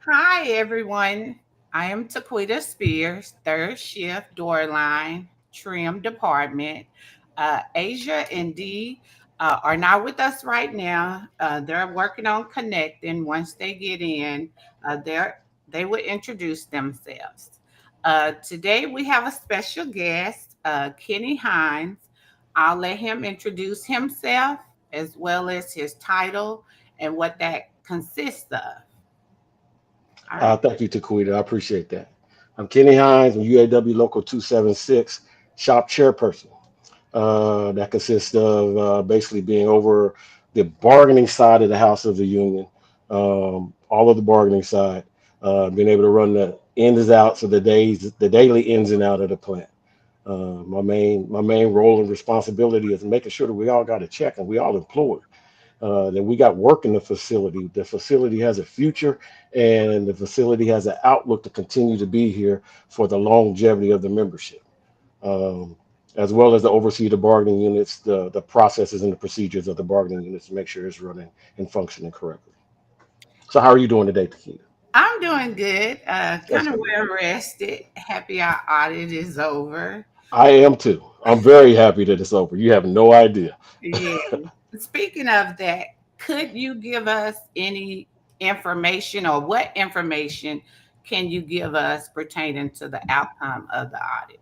Hi, everyone. I am Taquita Spears, third shift, door line, trim department. Asia and Dee are not with us right now. They're working on connecting. Once they get in, they will introduce themselves. Today, we have a special guest, Kenny Hines. I'll let him introduce himself as well as his title and what that consists of. All right. Thank you, Taquita. I appreciate that. I'm Kenny Hines, I'm UAW Local 276 shop chairperson. That consists of basically being over the bargaining side of the House of the Union, all of the bargaining side, being able to run the ins and outs of the daily ins and out of the plant. My main role and responsibility is making sure that we all got a check and we all employed. That we got work in the facility. The facility has a future, and the facility has an outlook to continue to be here for the longevity of the membership, as well as to oversee the bargaining units, the processes and the procedures of the bargaining units to make sure it's running and functioning correctly. So, how are you doing today, Takita? I'm doing good. That's Kind of good. well rested. Happy our audit is over. I am too. I'm very happy that it's over. You have no idea. Yeah. Speaking of that, could you give us any information or what information can you give us pertaining to the outcome of the audit?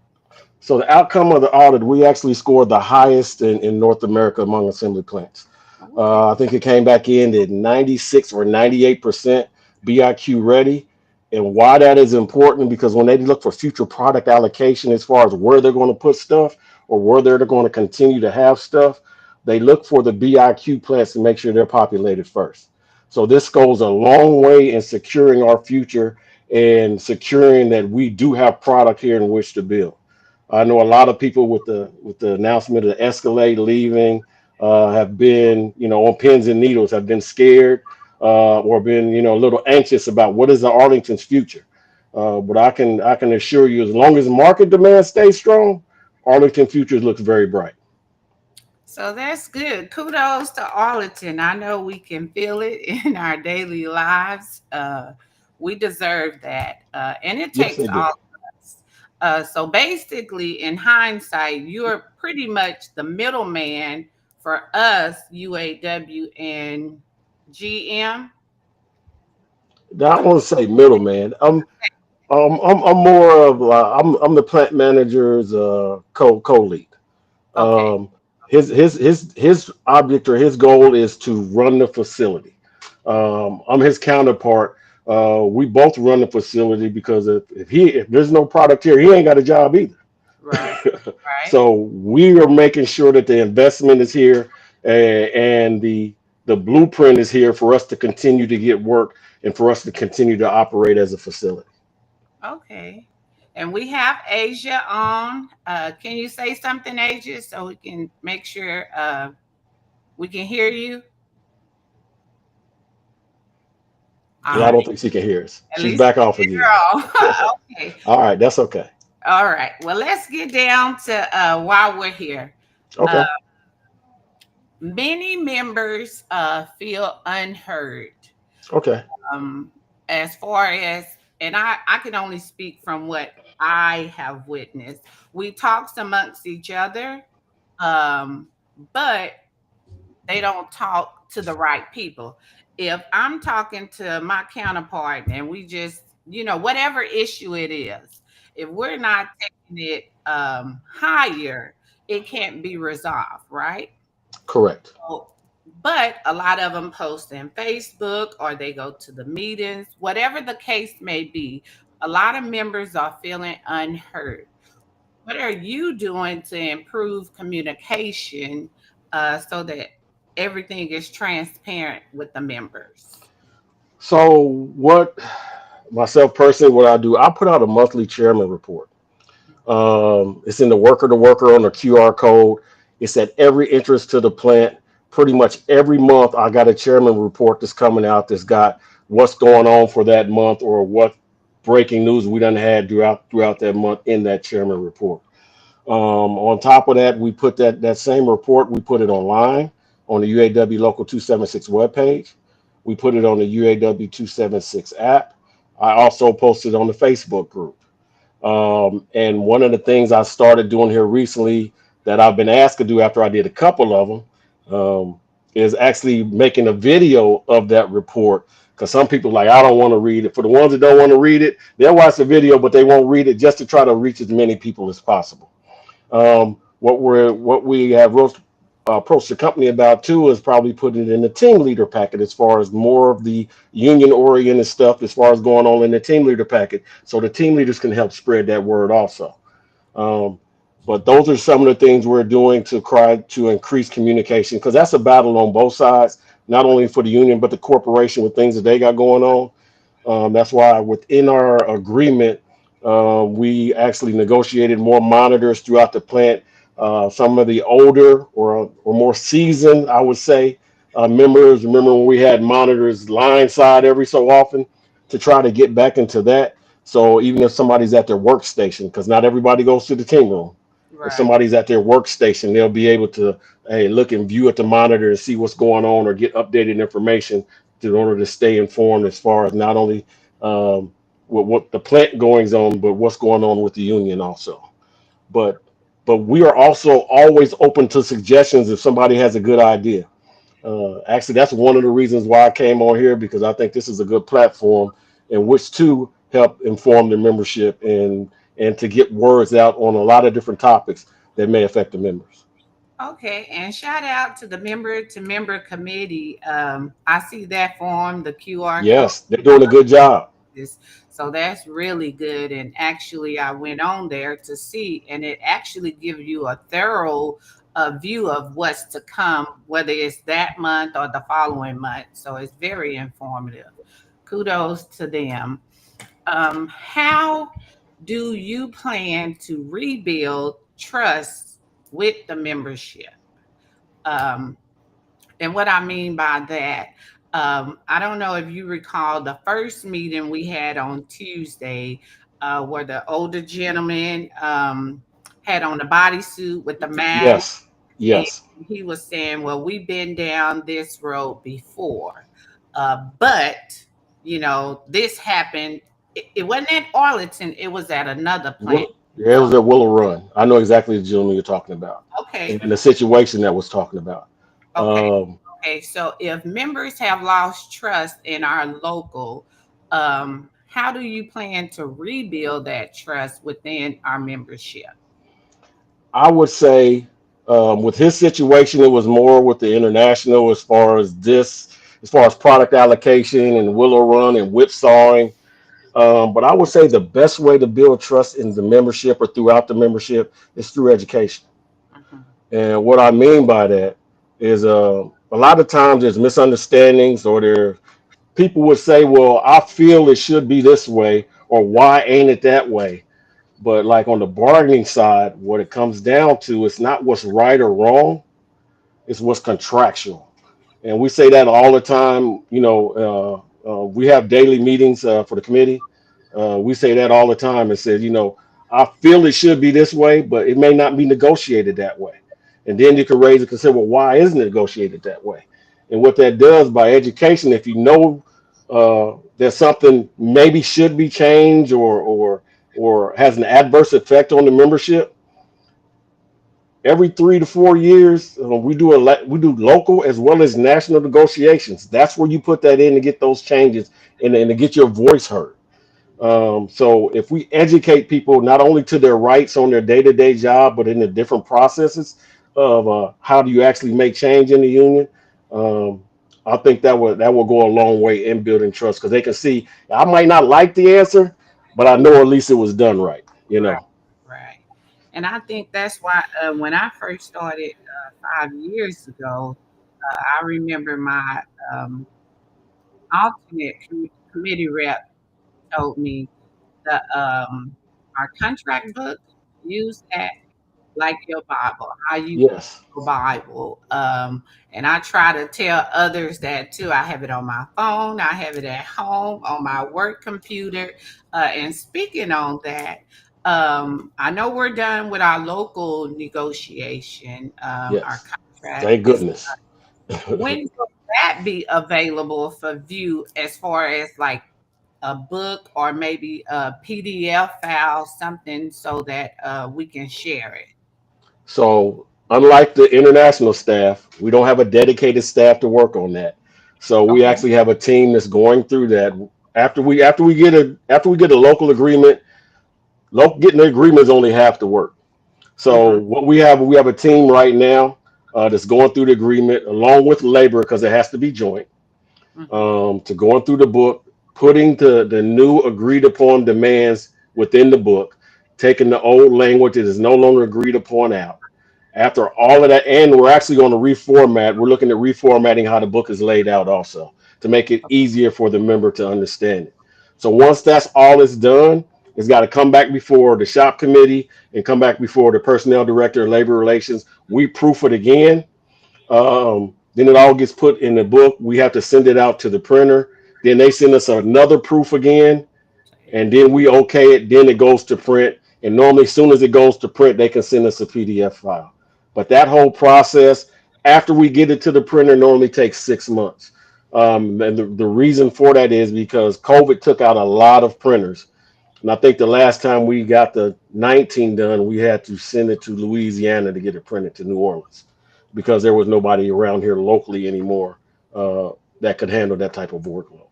So the outcome of the audit, we actually scored the highest in North America among assembly plants. Okay. I think it came back in at 96 or 98% BIQ ready. And why that is important, because when they look for future product allocation as far as where they're going to put stuff or where they're going to continue to have stuff, they look for the BIQ plants to make sure they're populated first. So this goes a long way in securing our future and securing that we do have product here in which to build. I know a lot of people with the announcement of the Escalade leaving have been, on pins and needles, have been scared or been, a little anxious about what is the Arlington's future. But I can assure you, as long as market demand stays strong, Arlington futures looks very bright. So that's good. Kudos to Arlington. I know we can feel it in our daily lives. We deserve that. And it Yes, takes they do. all of us. So basically, in hindsight, you're pretty much the middleman for us, UAW and GM. Now, I want to say middleman. I'm more of I'm the plant manager's co-lead. Okay. Um, his object or his goal is to run the facility. I'm his counterpart. We both run the facility because if there's no product here, he ain't got a job either. Right. Right. So we are making sure that the investment is here and the blueprint is here for us to continue to get work and for us to continue to operate as a facility. Okay. And we have Asia on. Can you say something, Asia, so we can make sure we can hear you? All Yeah, I right. don't think she can hear us. At She's least back off you're again. on. Okay. All right, that's okay. All right. Well, let's get down to why we're here. Uh, Okay. Many members feel unheard Okay. um, as far as, and I can only speak from what I have witnessed. We talk amongst each other, um, but they don't talk to the right people. If I'm talking to my counterpart and we just, whatever issue it is, if we're not taking it higher, it can't be resolved, right? Correct. So, but a lot of them post in Facebook or they go to the meetings, whatever the case may be. A lot of members are feeling unheard. What are you doing to improve communication so that everything is transparent with the members? So what myself personally, what I do, I put out a monthly chairman report. It's in the worker to worker on the QR code. It's at every entrance to the plant. Pretty much every month, I got a chairman report that's coming out that's got what's going on for that month or what breaking news we done had throughout that month in that chairman report. On top of that, we put that same report, we put it online on the UAW Local 276 webpage. We put it on the UAW 276 app. I also posted on the Facebook group. And one of the things I started doing here recently that I've been asked to do after I did a couple of them is actually making a video of that report. Because some people like, I don't want to read it. For the ones that don't want to read it, they'll watch the video, but they won't read it just to try to reach as many people as possible. What we have approached the company about too is probably putting it in the team leader packet as far as more of the union oriented stuff as far as going on in the team leader packet, so the team leaders can help spread that word also. Um, but those are some of the things we're doing to try to increase communication because that's a battle on both sides, not only for the union but the corporation with things that they got going on. That's why within our agreement, we actually negotiated more monitors throughout the plant. Some of the older or more seasoned, I would say, members remember when we had monitors line side every so often to try to get back into that. So even if somebody's at their workstation, because not everybody goes to the team room, if Right. somebody's at their workstation, they'll be able to hey look and view at the monitor and see what's going on or get updated information in order to stay informed as far as not only um, what the plant goings on, but what's going on with the union also. But we are also always open to suggestions if somebody has a good idea. Actually, that's one of the reasons why I came on here because I think this is a good platform in which to help inform the membership and to get words out on a lot of different topics that may affect the members. Okay, and shout out to the member to member committee. I see that form, the QR code. Yes, they're doing a good job. This, so that's really good. And actually, I went on there to see, and it actually gives you a thorough view of what's to come, whether it's that month or the following month. So it's very informative. Kudos to them. How do you plan to rebuild trust with the membership? Um, and what I mean by that, I don't know if you recall the first meeting we had on Tuesday, where the older gentleman had on the bodysuit with the mask, Yes, and yes. he was saying, "Well, we've been down this road before, but this happened. It wasn't at Arlington; it was at another plant." Yeah, it So, was at Willow Run. I know exactly the gentleman you're talking about okay, and the situation that was talking about. okay. Um, Okay, so if members have lost trust in our local, how do you plan to rebuild that trust within our membership? I would say with his situation, it was more with the international as far as product allocation and Willow Run and whipsawing. But I would say the best way to build trust in the membership or throughout the membership is through education. Mhm. And what I mean by that is a lot of times there's misunderstandings or there people would say, well, I feel it should be this way or why ain't it that way? But like on the bargaining side, what it comes down to is not what's right or wrong, it's what's contractual. And we say that all the time. We have daily meetings for the committee. We say that all the time and said, I feel it should be this way, but it may not be negotiated that way. And then you can raise it and say, well, why isn't it negotiated that way? And what that does by education, if you know that something maybe should be changed or has an adverse effect on the membership, every 3 to 4 years, we do local as well as national negotiations. That's where you put that in to get those changes and to get your voice heard. So if we educate people not only to their rights on their day-to-day job, but in the different processes of how do you actually make change in the union, um, I think that will go a long way in building trust because they can see I might not like the answer, but I know at least it was done right. You Right, know. right. And I think that's why when I first started 5 years ago, I remember my um, alternate committee rep told me the our contract book, use that. like your Bible, how you Yes. your Bible. And I try to tell others that too. I have it on my phone, I have it at home, on my work computer. And speaking on that, I know we're done with our local negotiation. Our Yes. contract Thank is, goodness. when will that be available for view as far as like a book or maybe a PDF file, something so that we can share it? So, unlike the international staff, we don't have a dedicated staff to work on that. So we Okay. actually have a team that's going through that. After we get a local agreement, getting the agreement is only half the work. So Mm-hmm. we have a team right now that's going through the agreement along with labor because it has to be joint, Mm-hmm. to going through the book, putting the new agreed upon demands within the book, taking the old language that is no longer agreed upon out. After all of that, and we're actually going to reformat. We're looking at reformatting how the book is laid out also to make it easier for the member to understand it. So once that's all is done, it's got to come back before the shop committee and come back before the personnel director of labor relations. We proof it again. Then it all gets put in the book. We have to send it out to the printer. Then they send us another proof again, and then we okay it. Then it goes to print. And normally, as soon as it goes to print, they can send us a PDF file. But that whole process, after we get it to the printer, normally takes 6 months. And the reason for that is because COVID took out a lot of printers. And I think the last time we got the 19 done, we had to send it to Louisiana to get it printed to New Orleans because there was nobody around here locally anymore uh, that could handle that type of workload.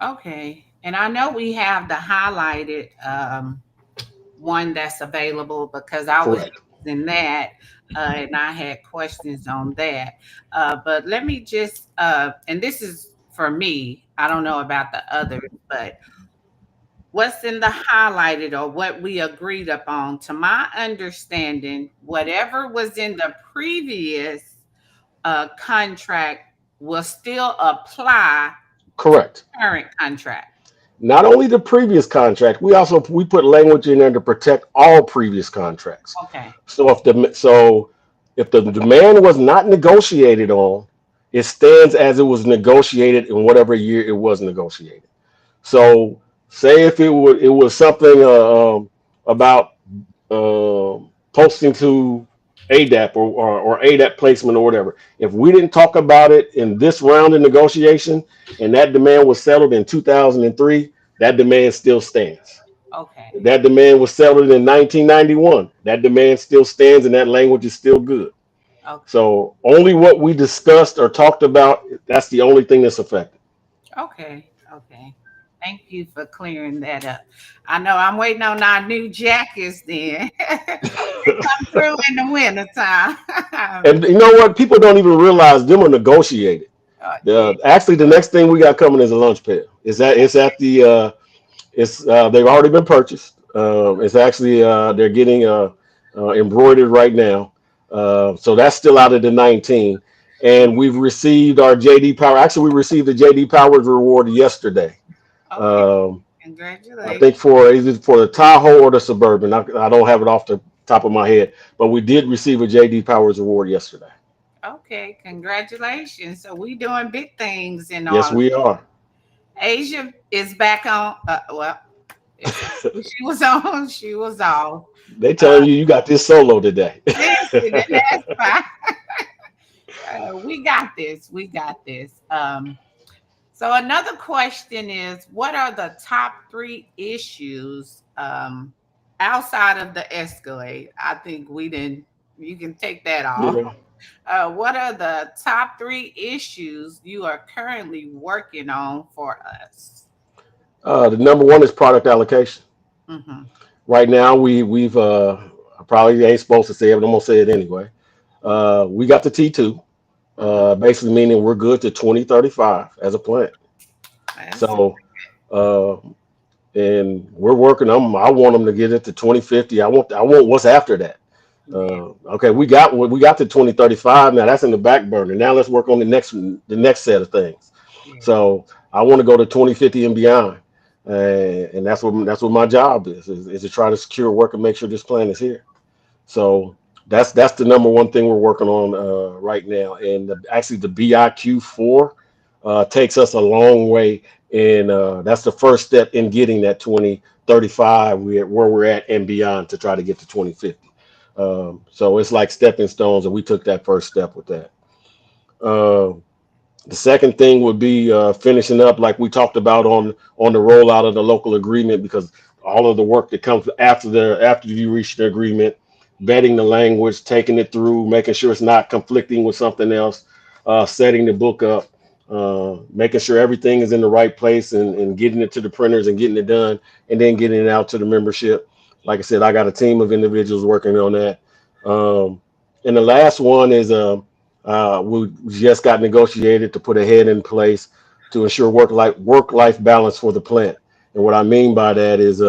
Okay. And I know we have the highlighted one that's available because I was Correct. using that, and I had questions on that. But let me just, and this is for me, I don't know about the others, but what's in the highlighted or what we agreed upon, to my understanding, whatever was in the previous contract will still apply to Correct. the current contract. Not only the previous contract, we put language in there to protect all previous contracts. Okay. So if the demand was not negotiated on, it stands as it was negotiated in whatever year it was negotiated. So say if it was something about posting to ADAP or ADAP placement or whatever. If we didn't talk about it in this round of negotiation and that demand was settled in 2003, that demand still stands. Okay. That demand was settled in 1991. That demand still stands and that language is still good. Okay. So only what we discussed or talked about, that's the only thing that's affected. Okay. Okay. Thank you for clearing that up. I know I'm waiting on our new jackets then. They come through in the winter time. And you know what? People don't even realize them are negotiated. Yeah. Actually, the next thing we got coming is a lunch pail. They've already been purchased. It's actually they're getting embroidered right now. So that's still out of the 19. Yeah. And we've received our JD Power. Actually, we received the JD Powers reward yesterday. Okay. Um, I think Congratulations. for is it for the Tahoe or the Suburban? I don't have it off the top of my head, but we did receive a JD Powers award yesterday. Okay. Congratulations. So we doing big things in Yes, Arlington. we are. Asia is back on. Well, if she was on, she was off. They Uh, telling you got this solo today. listen, and that's fine. We got this. We got this. So another question is, what are the top three issues outside of the Escalade? I think we didn't. You can take that off. Yeah. What are the top three issues you are currently working on for us? The number one is product allocation. Mm-hmm. Right now, we've I probably ain't supposed to say it, but I'm gonna say it anyway. We got the T2, Mm-hmm. basically meaning we're good to 2035 as a plant. That's So, uh, and we're working. I want them to get it to 2050. I want what's after that. yeah, Okay, we got to 2035 now. That's in the back burner. Now let's work on the next set of things. yeah. So I want to go to 2050 and beyond, and that's what my job is to try to secure work and make sure this plan is here. So That's the number one thing we're working on right now. And actually, the BIQ4 takes us a long way, and that's the first step in getting that 2035 where we're at and beyond to try to get to 2050. So it's like stepping stones, and we took that first step with that. Uh, the second thing would be finishing up, like we talked about on the rollout of the local agreement, because all of the work that comes after you reach the agreement, vetting the language, taking it through, making sure it's not conflicting with something else, setting the book up, making sure everything is in the right place, and getting it to the printers and getting it done, and then getting it out to the membership. Like I said, I got a team of individuals working on that. And the last one is we just got negotiated to put a head in place to ensure work life balance for the plant. And what I mean by that is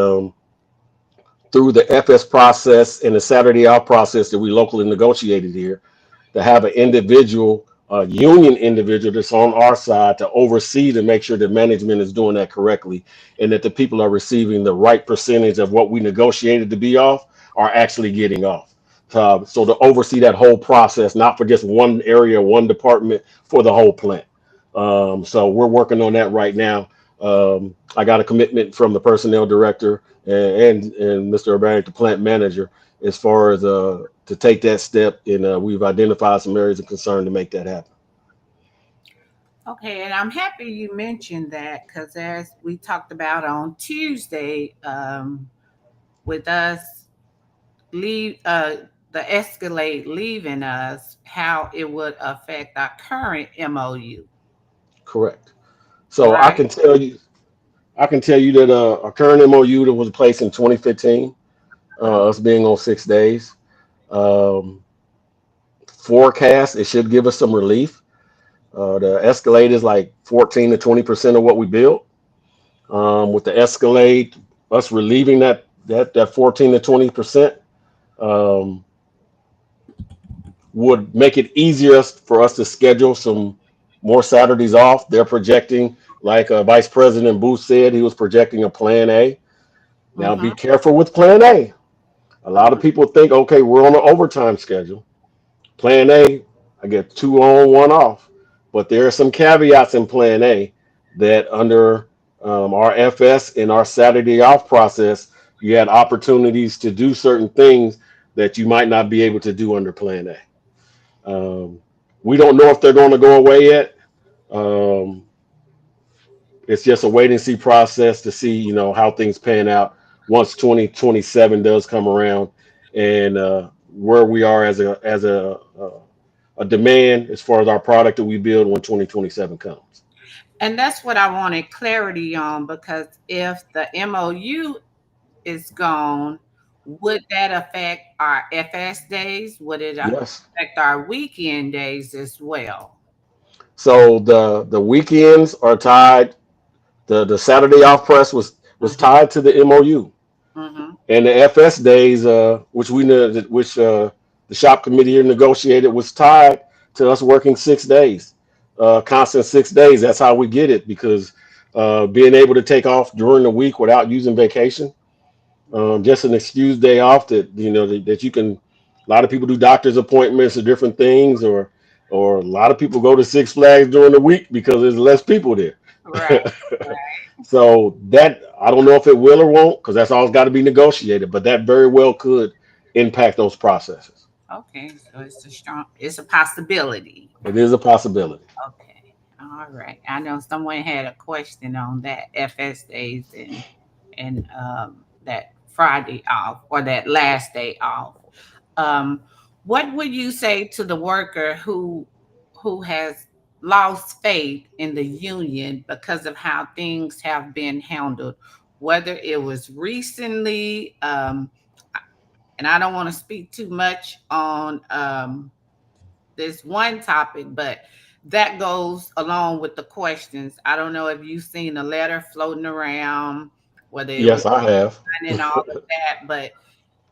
through the FS process and the Saturday off process that we locally negotiated here, to have an individual, a union individual that's on our side to oversee to make sure that management is doing that correctly and that the people are receiving the right percentage of what we negotiated to be off are actually getting off. So to oversee that whole process, not for just one area, one department, for the whole plant. So we're working on that right now. I got a commitment from the personnel director and Mr. Urbanic, the plant manager, as far as to take that step, and we've identified some areas of concern to make that happen. Okay, and I'm happy you mentioned that because as we talked about on Tuesday, with us leave the Escalade leaving us, how it would affect our current MOU, Correct. So right? I can tell you that our current MOU that was placed in 2015, Uh, us being on 6 days, um, forecast it should give us some relief. The Escalade is like 14 to 20% of what we built. With the Escalade, us relieving that 14 to 20%, um, would make it easier for us to schedule some more Saturdays off. They're projecting, like Vice President Booth said, he was projecting a Plan A. Now, be mm-hmm, careful with Plan A. A lot of people think, okay, we're on an overtime schedule. Plan A, I get 2 on, 1 off. But there are some caveats in Plan A that under our FS and our Saturday off process, you had opportunities to do certain things that you might not be able to do under Plan A. We don't know if they're going to go away yet. Um, it's just a wait and see process to see, how things pan out once 2027 does come around, and where we are as a demand as far as our product that we build when 2027 comes. and that's what I wanted clarity on because if the MOU is gone, would that affect our FS days? Would it Yes. affect our weekend days as well? So the weekends are tied. The Saturday off press was Mm-hmm, tied to the MOU. mm-hmm, And the FS days, which we know that which the shop committee here negotiated, was tied to us working 6 days, constant 6 days. That's how we get it, because being able to take off during the week without using vacation, just an excuse day off that you can. A lot of people do doctor's appointments or different things, or a lot of people go to Six Flags during the week because there's less people there. right. So that I don't know if it will or won't, because that's always got to be negotiated. But that very well could impact those processes. Okay, so it's a possibility. It is a possibility. Okay, all right. I know someone had a question on that FS days and that Friday off or that last day off. Um, what would you say to the worker who has lost faith in the union because of how things have been handled, whether it was recently, and I don't want to speak too much on this one topic, but that goes along with the questions. I don't know if you've seen a letter floating around, whether it was Yes, I have. and all of that, but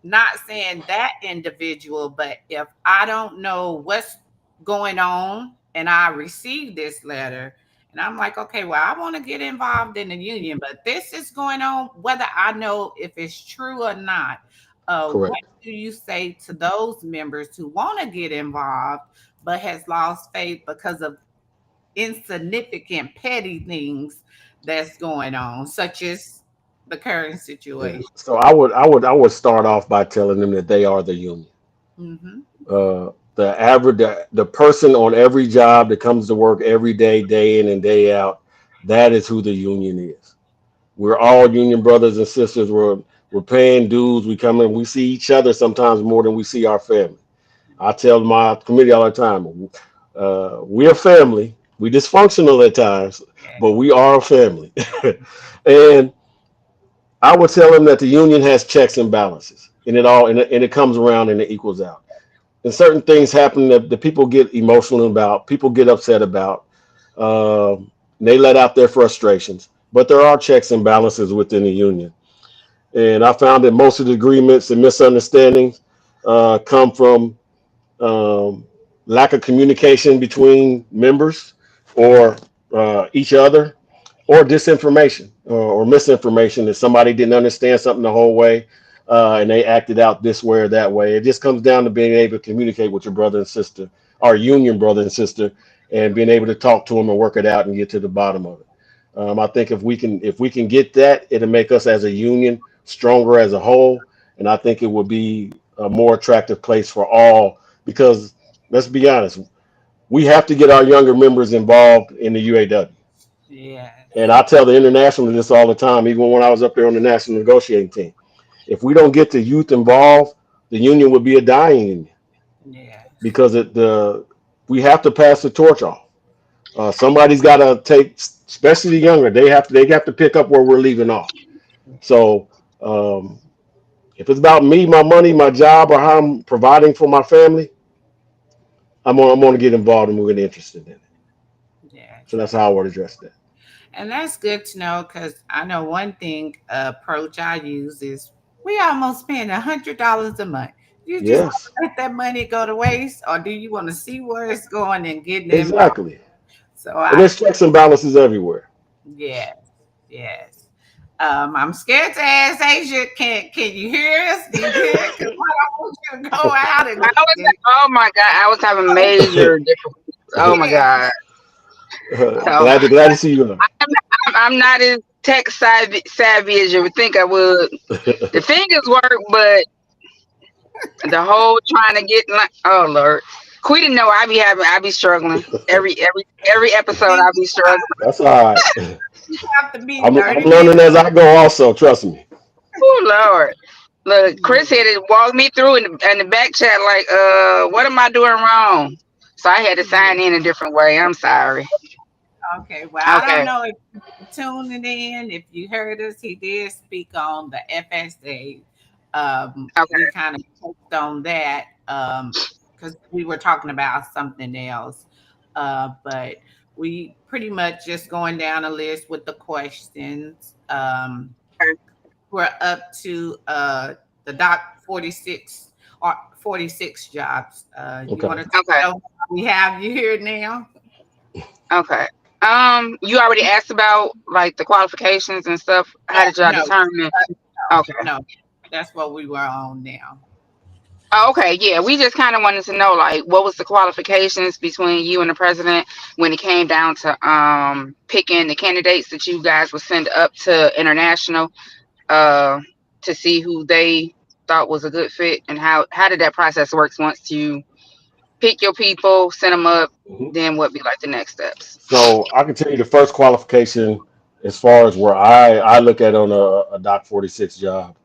not saying that individual, but if I don't know what's going on and I receive this letter and I'm like, okay, well, I want to get involved in the union, but this is going on, whether I know if it's true or not. What Correct. do you say to those members who want to get involved but has lost faith because of insignificant petty things that's going on, such as the current Yeah. situation? So I would start off by telling them that they are the union. Mm-hmm. The person on every job that comes to work every day, day in and day out, that is who the union is. We're all union brothers and sisters. We're paying dues. We come in. We see each other sometimes more than we see our family. I tell my committee all the time, we're family. We dysfunctional at times, but we are a family. And I would tell them that the union has checks and balances, and it comes around and it equals out. And certain things happen that the people get emotional about, people get upset about. They let out their frustrations, but there are checks and balances within the union. And I found that most of the agreements and misunderstandings come from um, lack of communication between members or each other, or disinformation or misinformation that somebody didn't understand something the whole way, and they acted out this way or that way. It just comes down to being able to communicate with your brother and sister, our union brother and sister, and being able to talk to them and work it out and get to the bottom of it. I think if we can get that, it'll make us as a union stronger as a whole, and I think it would be a more attractive place for all. Because let's be honest, we have to get our younger members involved in the UAW. And Yes. I tell the international this all the time, even when I was up there on the national negotiating team. If we don't get the youth involved, the union would be a dying union, Yes. because we have to pass the torch off. Somebody's got to take, especially the younger. They have to pick up where we're leaving off. So um, if it's about me, my money, my job, or how I'm providing for my family, I'm going to get involved and we're going to get interested in it. So Yes. that's how I would address that. And that's good to know because I know one thing approach I use is we almost paying $100 a month. You just want Yes, to let that money go to waste, or do you want to see where it's going and getting involved? exactly. So And there's checks and balances everywhere. yes, yes. I'm scared to ask Asia, can you hear us? Do you hear it? Because I don't want you to go out I was, and oh my God, I was having major difficulties. Oh my yeah. God. So Glad to see you. I'm not as tech savvy as you would think I would. The fingers work, but the whole trying to get like, oh Lord. Quita know I be struggling. Every episode See, I be struggling. That's all right. you have to be I'm 30 learning minutes. as I go. Also, trust me. Oh Lord. Look, Chris Yeah, had to walk me through in the back chat like, what am I doing wrong? So I had to yeah. sign in a different way. I'm sorry. Okay, well, I don't Okay. know if you were tuning in, if you heard us, he did speak on the FSA. We Okay. kind of touched on that because we were talking about something else. But we pretty much just going down a list with the questions. We're up to the Doc 46 or 46 jobs. You want Okay. to Okay. tell we have you here now? Okay. You already asked about like the qualifications and stuff. How did y'all No, determine? Okay. no, that's what we were on now. Oh, okay. Yeah, we just kind of wanted to know like what was the qualifications between you and the president when it came down to picking the candidates that you guys would send up to international uh to see who they thought was a good fit, and how did that process works once you pick your people, send them up, Mhm. then what be like the next steps? So I can tell you the first qualification, as far as where I look at on a Doc 46 job,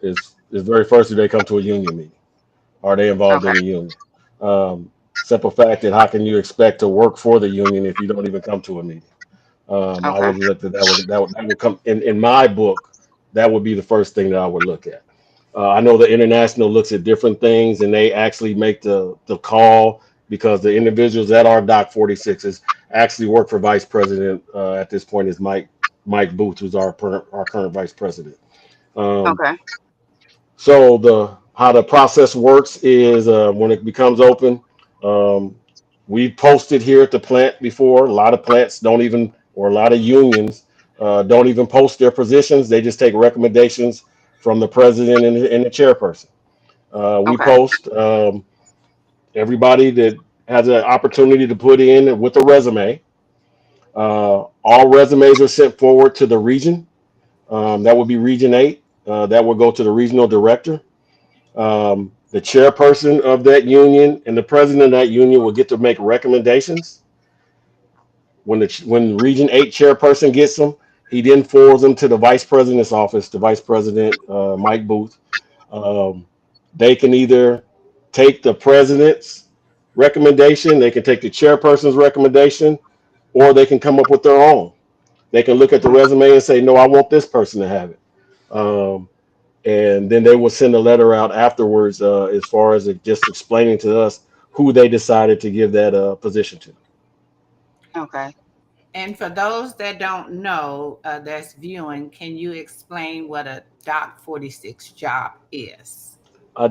is very first, do they come to a union meeting? Are they involved Okay. in the union? Simple fact that how can you expect to work for the union if you don't even come to a meeting? I Okay. would look at that would come in my book. That would be the first thing that I would look at. I know the international looks at different things and they actually make the call, because the individuals that are Doc 46s actually work for Vice President, at this point is Mike Booth, who's our current Vice President. Um, Okay. so the how the process works is, when it becomes open, um, we posted here at the plant before. A lot of plants don't even, or a lot of unions don't even post their positions. They just take recommendations from the president and the chairperson. We Okay. post everybody that has an opportunity to put in with a resume. All resumes are sent forward to the region. That would be Region 8. That would go to the regional director. The chairperson of that union and the president of that union will get to make recommendations. When Region 8 chairperson gets them, he then forwards them to the vice president's office, the vice president, Mike Booth. Um, they can either take the president's recommendation, they can take the chairperson's recommendation, or they can come up with their own. They can look at the resume and say, no, I want this person to have it. Um, and then they will send a letter out afterwards as far as just explaining to us who they decided to give that position to. Okay. And for those that don't know, that's viewing, can you explain what a Doc 46 job is?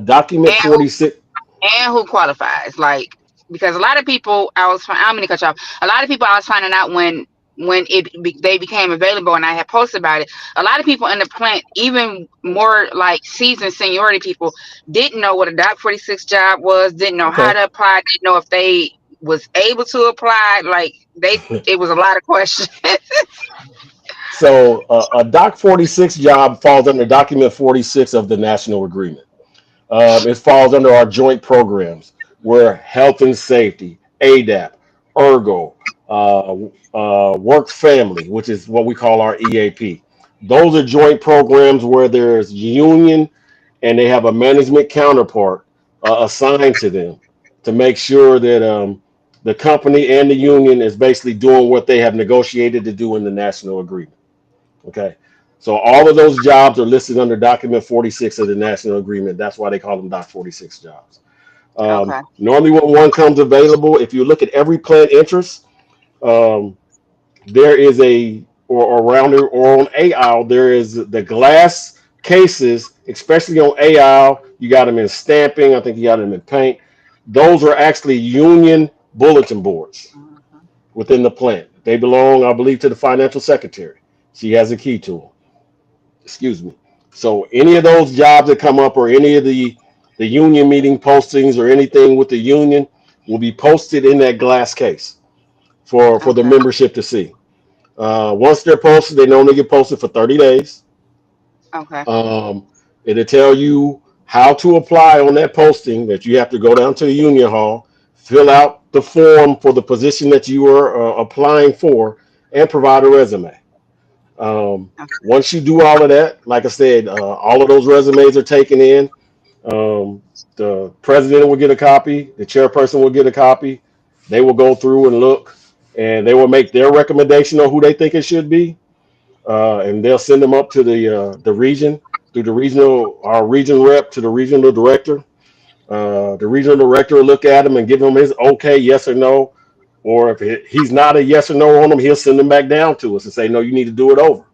Document And who 46. and who qualifies? Like, because a lot of people, I'm gonna cut you off. A lot of people I was finding out they became available, and I had posted about it. A lot of people in the plant, even more like seasoned seniority people, didn't know what a Doc 46 job was, didn't know how Okay. to apply, didn't know if they was able to apply. Like, it was a lot of questions. So a Doc 46 job falls under Document 46 of the National Agreement. It falls under our joint programs where health and safety, ADAP, Ergo, Work Family, which is what we call our EAP. Those are joint programs where there's union and they have a management counterpart assigned to them to make sure that the company and the union is basically doing what they have negotiated to do in the national agreement. Okay. So all of those jobs are listed under document 46 of the national agreement. That's why they call them Doc 46 jobs. Okay. Normally when one comes available, if you look at every plant interest, um, there is or around it or on A aisle, there is the glass cases, especially on A aisle. You got them in stamping. I think you got them in paint. Those are actually union bulletin boards Mhm. within the plant. They belong, I believe, to the financial secretary. She has a key to them. Excuse me. So any of those jobs that come up or any of the union meeting postings or anything with the union will be posted in that glass case for the Okay. membership to see. Once they're posted, they normally get posted for 30 days. Okay. Um, it'll tell you how to apply on that posting that you have to go down to the union hall, fill out the form for the position that you are applying for, and provide a resume. Once you do all of that, like I said, all of those resumes are taken in. Um, the president will get a copy, the chairperson will get a copy. They will go through and look, and they will make their recommendation on who they think it should be, and they'll send them up to the region through the regional our region rep to the regional director. The regional director will look at them and give him his okay, yes or no. Or if he's not a yes or no on them, he'll send them back down to us and say, no, you need to do it over.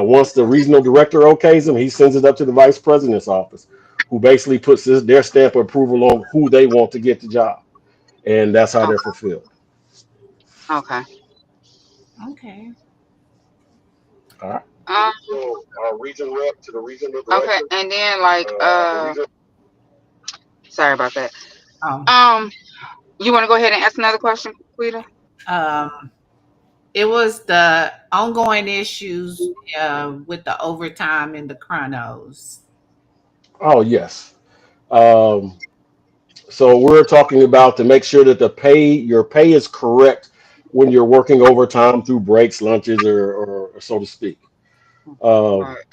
Once the regional director okays them, he sends it up to the vice president's office, who basically puts their stamp of approval on who they want to get the job, and that's how they're Okay. fulfilled. Okay. Okay. All right. Um. So our region rep to the regional Okay. director. And then, like, The region. sorry about that. Um, Um. You want to go ahead and ask another question, Quita? um, it was the ongoing issues with the overtime and the chronos. Oh yes. Um, so we're talking about to make sure that your pay is correct when you're working overtime through breaks, lunches, or so to speak. Um, Right.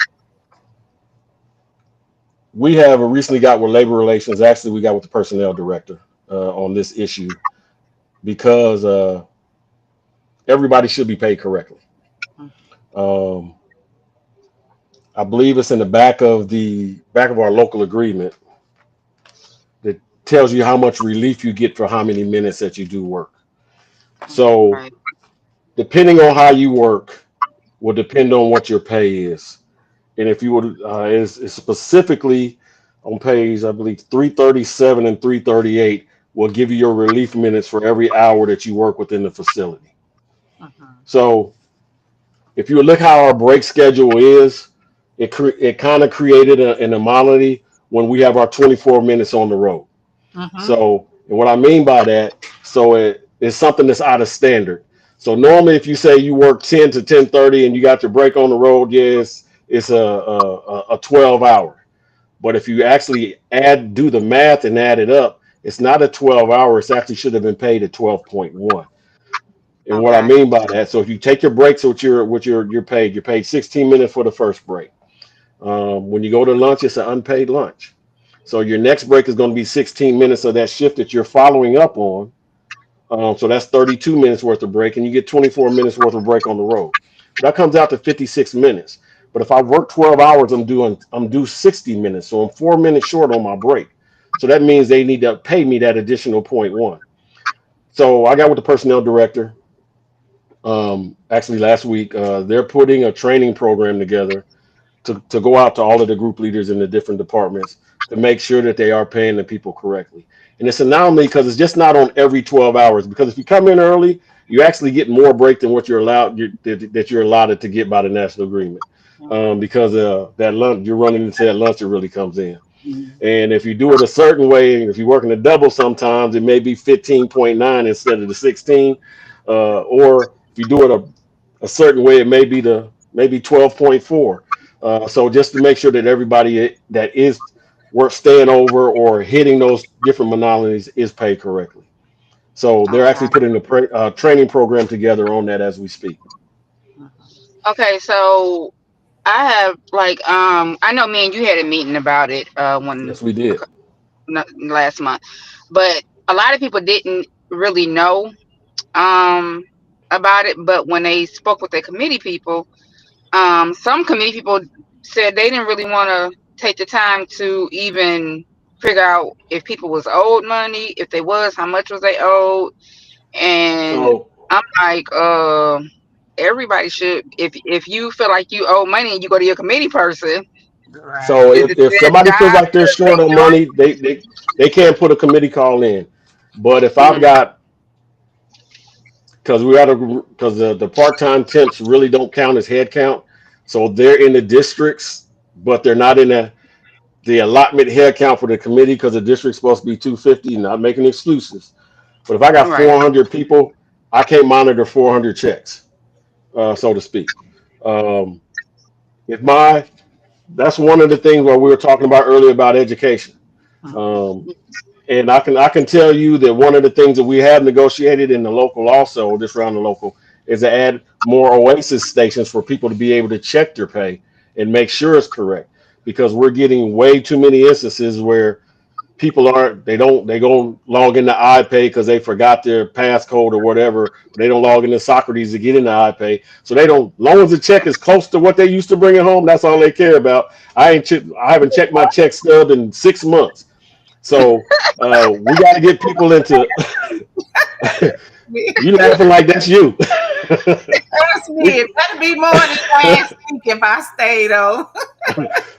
we have recently got with labor relations. Actually, we got with the personnel director on this issue because everybody should be paid correctly. Um, I believe it's in the back of our local agreement that tells you how much relief you get for how many minutes that you do work. So Right. depending on how you work will depend on what your pay is. And if you would, is specifically on page, I believe 337 and 338 will give you your relief minutes for every hour that you work within the facility. Mhm. So if you look how our break schedule is, it kind of created an anomaly when we have our 24 minutes on the road. Mm-hmm. So, and what I mean by that, so it's something that's out of standard. So normally, if you say you work 10 to 10:30 and you got your break on the road, yes, it's a 12 hour. But if you actually do the math and add it up, it's not a 12 hour. It's actually should have been paid at 12.1. And what I Okay. mean by that, so if you take your breaks, you're paid 16 minutes for the first break. When you go to lunch, it's an unpaid lunch. So your next break is going to be 16 minutes of that shift that you're following up on. So that's 32 minutes worth of break, and you get 24 minutes worth of break on the road. So that comes out to 56 minutes. But if I work 12 hours, I'm due 60 minutes, so I'm 4 minutes short on my break. So that means they need to pay me that additional point one. So I got with the personnel director actually last week. They're putting a training program together to go out to all of the group leaders in the different departments to make sure that they are paying the people correctly. And it's an anomaly because it's just not on every 12 hours. Because if you come in early, you actually get more break than what that you're allotted to get by the national agreement. Because that lunch you're running into that lunch that really comes in. And if you do it a certain way, if you're working a double, sometimes it may be 15.9 instead of the 16. Or if you do it a certain way, it may be maybe 12.4. So just to make sure that everybody that is work staying over or hitting those different monopolies is paid correctly. So they're Okay. actually putting a training program together on that as we speak. Okay, so I have like I know me and you had a meeting about it when Yes, we did. last month, but a lot of people didn't really know um about it. But when they spoke with the committee people, some committee people said they didn't really want to take the time to even figure out if people was owed money, if they was, how much was they owed, and So I'm like, everybody should. If you feel like you owe money and you go to your committee person, Right. so is it if their somebody feels job like they're to short make on sure? money, they can't put a committee call in. But if I've Mhm. got because the part-time temps really don't count as head count, so they're in the districts, but they're not in the allotment head count for the committee because the district's supposed to be 250. Not making excuses, but if I got Right. 400 people, I can't monitor 400 checks, so to speak. Um, if my That's one of the things where we were talking about earlier about education. Um, and I can tell you that one of the things that we have negotiated in the local also, just around the local, is to add more Oasis stations for people to be able to check their pay and make sure it's correct. Because we're getting way too many instances where people aren't they go log into iPay because they forgot their passcode or whatever. They don't log into Socrates to get into iPay, so they don't. Long as the check is close to what they used to bring it home, that's all they care about. I haven't checked my check stub in 6 months, so we got to get people into. You laughing like that's you. That's me. we It better be more than last week if I stay though.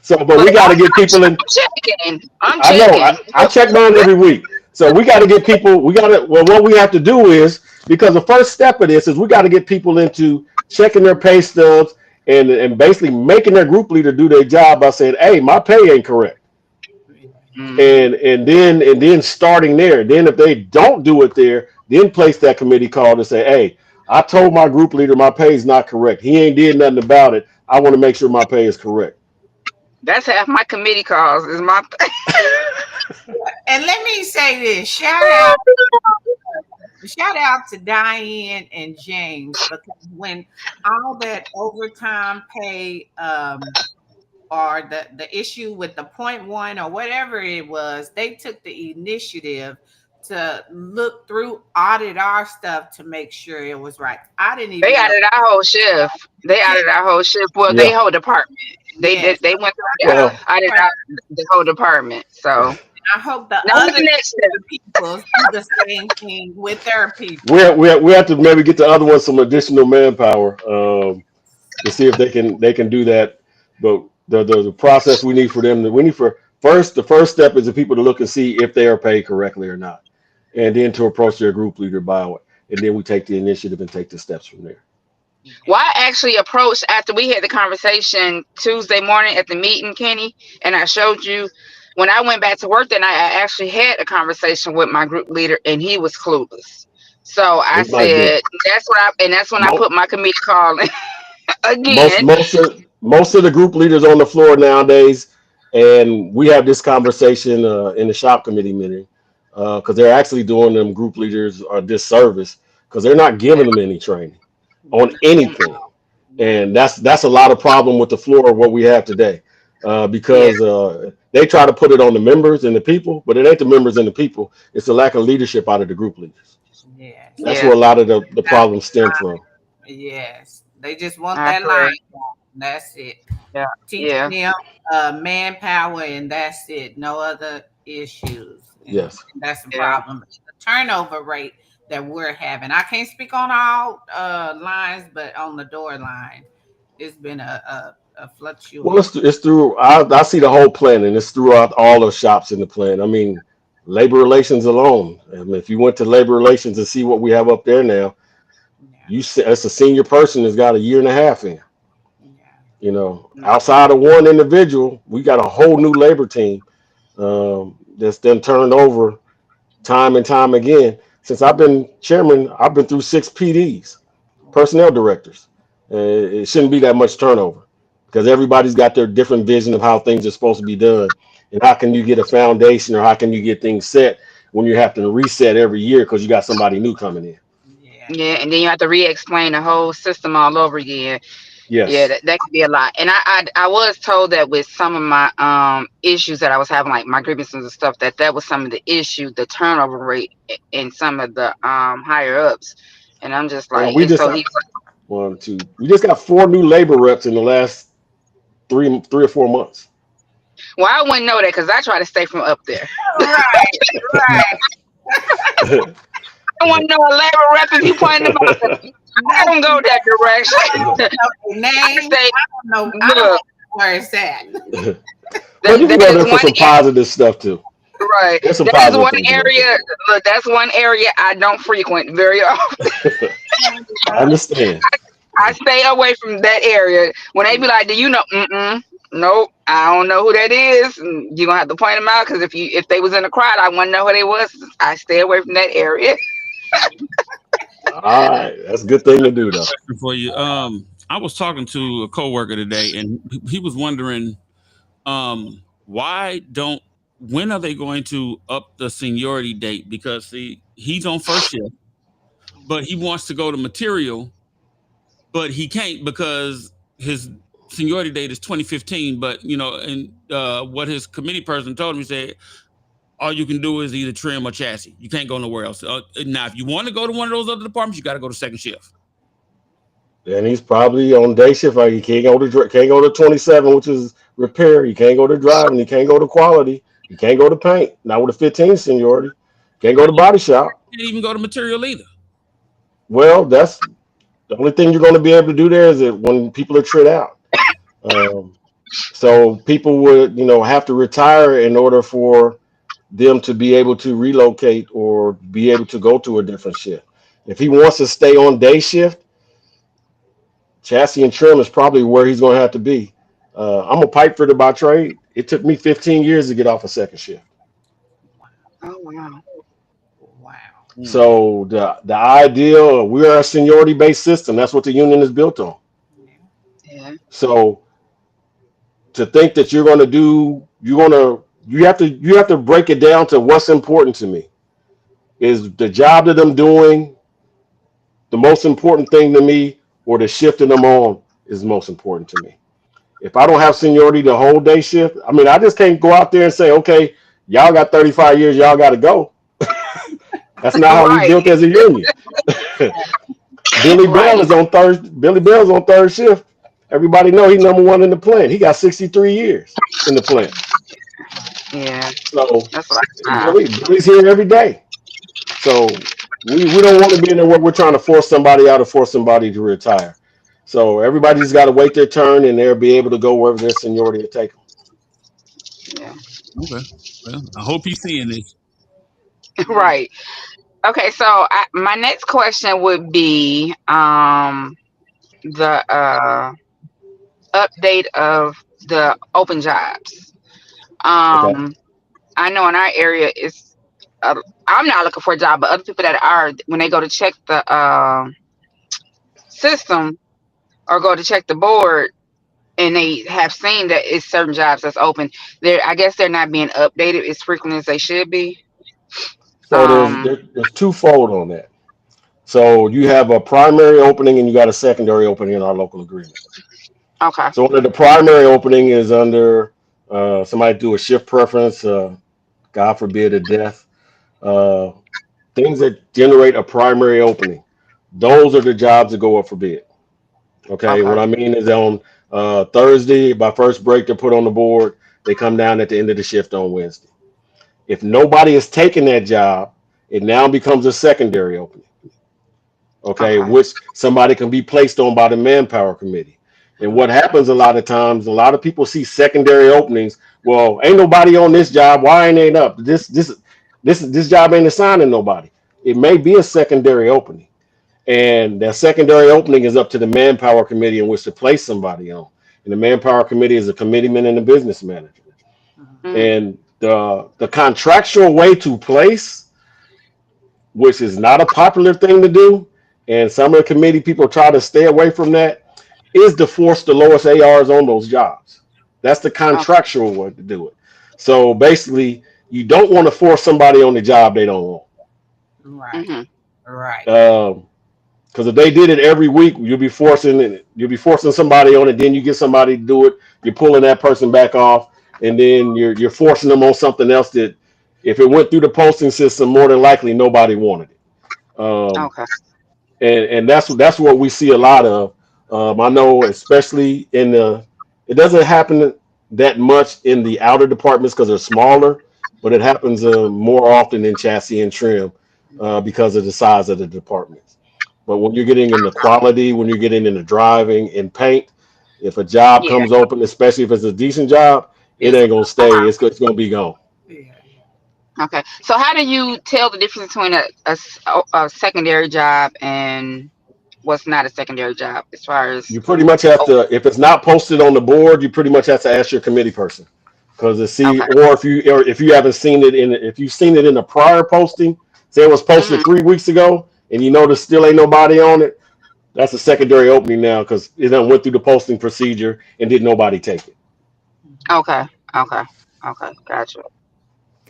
but But we got to get people in. I'm checking. I'm I know. checking. I check mine every week. So we got to get people. We got to. Well, what we have to do is because the first step of this is we got to get people into checking their pay stubs and basically making their group leader do their job by saying, "Hey, my pay ain't correct," Hmm. and then starting there. Then if they don't do it there, then place that committee call to say, "Hey, I told my group leader my pay is not correct. He ain't did nothing about it. I want to make sure my pay is correct." That's half my committee calls. Is my And let me say this: shout out to Diane and James, because when all that overtime pay or the issue with the point one or whatever it was, they took the initiative to look through, audit our stuff to make sure it was right. I didn't they even know. added our whole shift. They Yeah, added our whole shift. Well, they Yeah. whole department. They yes. did. They went through. They Well, added But out the whole department. So I hope the now what's other next step? people do the same thing with their people. we have to maybe get the other ones some additional manpower to see if they can do that. But the process we need for them we need for first the first step is the people to look and see if they are paid correctly or not, and then to approach their group leader by it, and then we take the initiative and take the steps from there. Well, I Yeah. actually approached after we had the conversation Tuesday morning at the meeting, Kenny, and I showed you when I went back to work. Then I actually had a conversation with my group leader, and he was clueless. So I It's like this. said, that's when I Mo- put my committee call in most again. most of most of the group leaders on the floor nowadays, and we have this conversation in the shop committee meeting because they're actually doing them group leaders a disservice because they're not giving them any training on No. anything, No. and that's a lot of problem with the floor of what we have today Yeah, because they try to put it on the members and the people, but it ain't the members and the people. It's the lack of leadership out of the group leaders. Yes. That's yeah, where a lot of the problems stem from. Yes. They just want I that line. agree. That's it. Yeah, Teaching yeah, them manpower, and that's it. No other issues. And Yes. that's the yeah. problem. The turnover rate that we're having. I can't speak on all lines, but on the door line, it's been a Well, fluctuation. it's through. I see the whole plan, and it's throughout all the shops in the plan. I mean, labor relations alone. I mean, if you went to labor relations and see what we have up there now, Yeah. you see, as a senior person that's got a year and a half in. Yeah. You know, Mhm. outside of one individual, we got a whole new labor team that's been turned over time and time again. Since I've been chairman, I've been through six PDs, personnel directors. It shouldn't be that much turnover because everybody's got their different vision of how things are supposed to be done. And how can you get a foundation or how can you get things set when you have to reset every year because you got somebody new coming in? Yeah. Yeah, and then you have to re-explain the whole system all over again. Yeah, Yes. that could be a lot. And I was told that with some of my issues that I was having, like my grievances and stuff, that was some of the issue, the turnover rate in some of the higher ups. And I'm just Well, like, we and just so got he, one, two. We just got four new labor reps in the last 3 or 4 months. well, I wouldn't know that because I try to stay from up there. Right. Right. I want to know a labor rep if you pointing them out. I No don't go clue. that I direction. don't know their I name. stay. I don't know. I don't Look, know where it's at. But you can that go is there for one some positive stuff too. right. There's some That is positive one things about there. area. Look, that's one area I don't frequent very often. I understand. I stay away from that area. When they be like, "Do you know?" Mm-mm, nope, I don't know who that is. You're gonna have to point them out because if they was in the crowd, I wouldn't know who they was. I stay away from that area. All right, that's a good thing to do though. For you. I was talking to a coworker today, and he was wondering, why don't when are they going to up the seniority date? Because see, he's on first shift, but he wants to go to material, but he can't because his seniority date is 2015. But and what his committee person told him, he said, all you can do is either trim or chassis. You can't go nowhere else. Now, if you want to go to one of those other departments, you got to go to second shift. And he's probably on day shift. Like he can't go to 27, which is repair. He can't go to driving. He can't go to quality. He can't go to paint. Not with a 15 seniority. Can't go to body shop. Can't even go to material either. Well, that's the only thing you're going to be able to do there is that when people are tried out. Um, so people would, have to retire in order for them to be able to relocate or be able to go to a different shift. If he wants to stay on day shift, chassis and trim is probably where he's going to have to be. I'm a pipe fitter by trade. It took me 15 years to get off a second shift. Wow. Oh wow. Wow. Mm. So the ideal, we are a seniority based system. That's what the union is built on. Yeah. Yeah. So to think that you have to break it down to what's important to me. Is the job that I'm doing the most important thing to me, or the shift that I'm on is most important to me? If I don't have seniority the whole day shift, I mean, I just can't go out there and say, okay, y'all got 35 years, y'all got to go. That's not how we Right. built as a union. Billy Bell Right. is on third. Billy Bell's on third shift. Everybody know he's number one in the plant. He got 63 years in the plant. Wow. Yeah. So That's what I found. Billy's here every day. So we don't want to be in there where we're trying to force somebody out or force somebody to retire. So everybody's got to wait their turn and they'll be able to go wherever their seniority will take them. Yeah. Okay. Well, I hope he's seeing this. Yeah. Right. Okay. So my next question would be, the update of the open jobs. Okay. Um, I know in our area it's. I'm not looking for a job, but other people that are, when they go to check the system or go to check the board, and they have seen that it's certain jobs that's open. I guess they're not being updated as frequently as they should be. So Um, there's twofold on that. So you have a primary opening and you got a secondary opening in our local agreement. okay, So under the primary opening is under somebody do a shift preference, God forbid a death, uh, things that generate a primary opening. Those are the jobs that go up for bid. Okay, okay, what I mean is on Thursday, by first break, they're put on the board. They come down at the end of the shift on Wednesday. If nobody is taking that job, it now becomes a secondary opening. Okay, okay, which somebody can be placed on by the manpower committee. And what happens a lot of times, a lot of people see secondary openings. Well, ain't nobody on this job. Why ain't it up? This job ain't assigning nobody. It may be a secondary opening, and that secondary opening is up to the manpower committee in which to place somebody on. And the manpower committee is a committeeman and a business manager. mm, And the contractual way to place, which is not a popular thing to do, and some of the committee people try to stay away from that, is to force the lowest ARs on those jobs. That's the okay, contractual way to do it. So basically, you don't want to force somebody on the job they don't Right. mm-hmm, Right. want. Because if they did it every week, you'll be forcing somebody on it. Then you get somebody to do it. You're pulling that person back off, and then you're forcing them on something else that, if it went through the posting system, more than likely nobody wanted it. okay, And that's what we see a lot of. I know, especially it doesn't happen that much in the outer departments because they're smaller, but it happens more often in chassis and trim because of the size of the departments. But when you're getting into quality, when you're getting into driving and paint, if a job yeah, comes open, especially if it's a decent job, it It's ain't gonna stay. It's gonna be gone. yeah. okay. So how do you tell the difference between a secondary job and what's not a secondary job as far as You pretty much have oh, to, if it's not posted on the board, you pretty much have to ask your committee person. Because to see, okay, or if you haven't seen it if you've seen it in a prior posting, say it was mm-hmm, posted 3 weeks ago, and you notice still ain't nobody on it, that's a secondary opening now because it done went through the posting procedure and did nobody take it. okay, okay, okay, gotcha.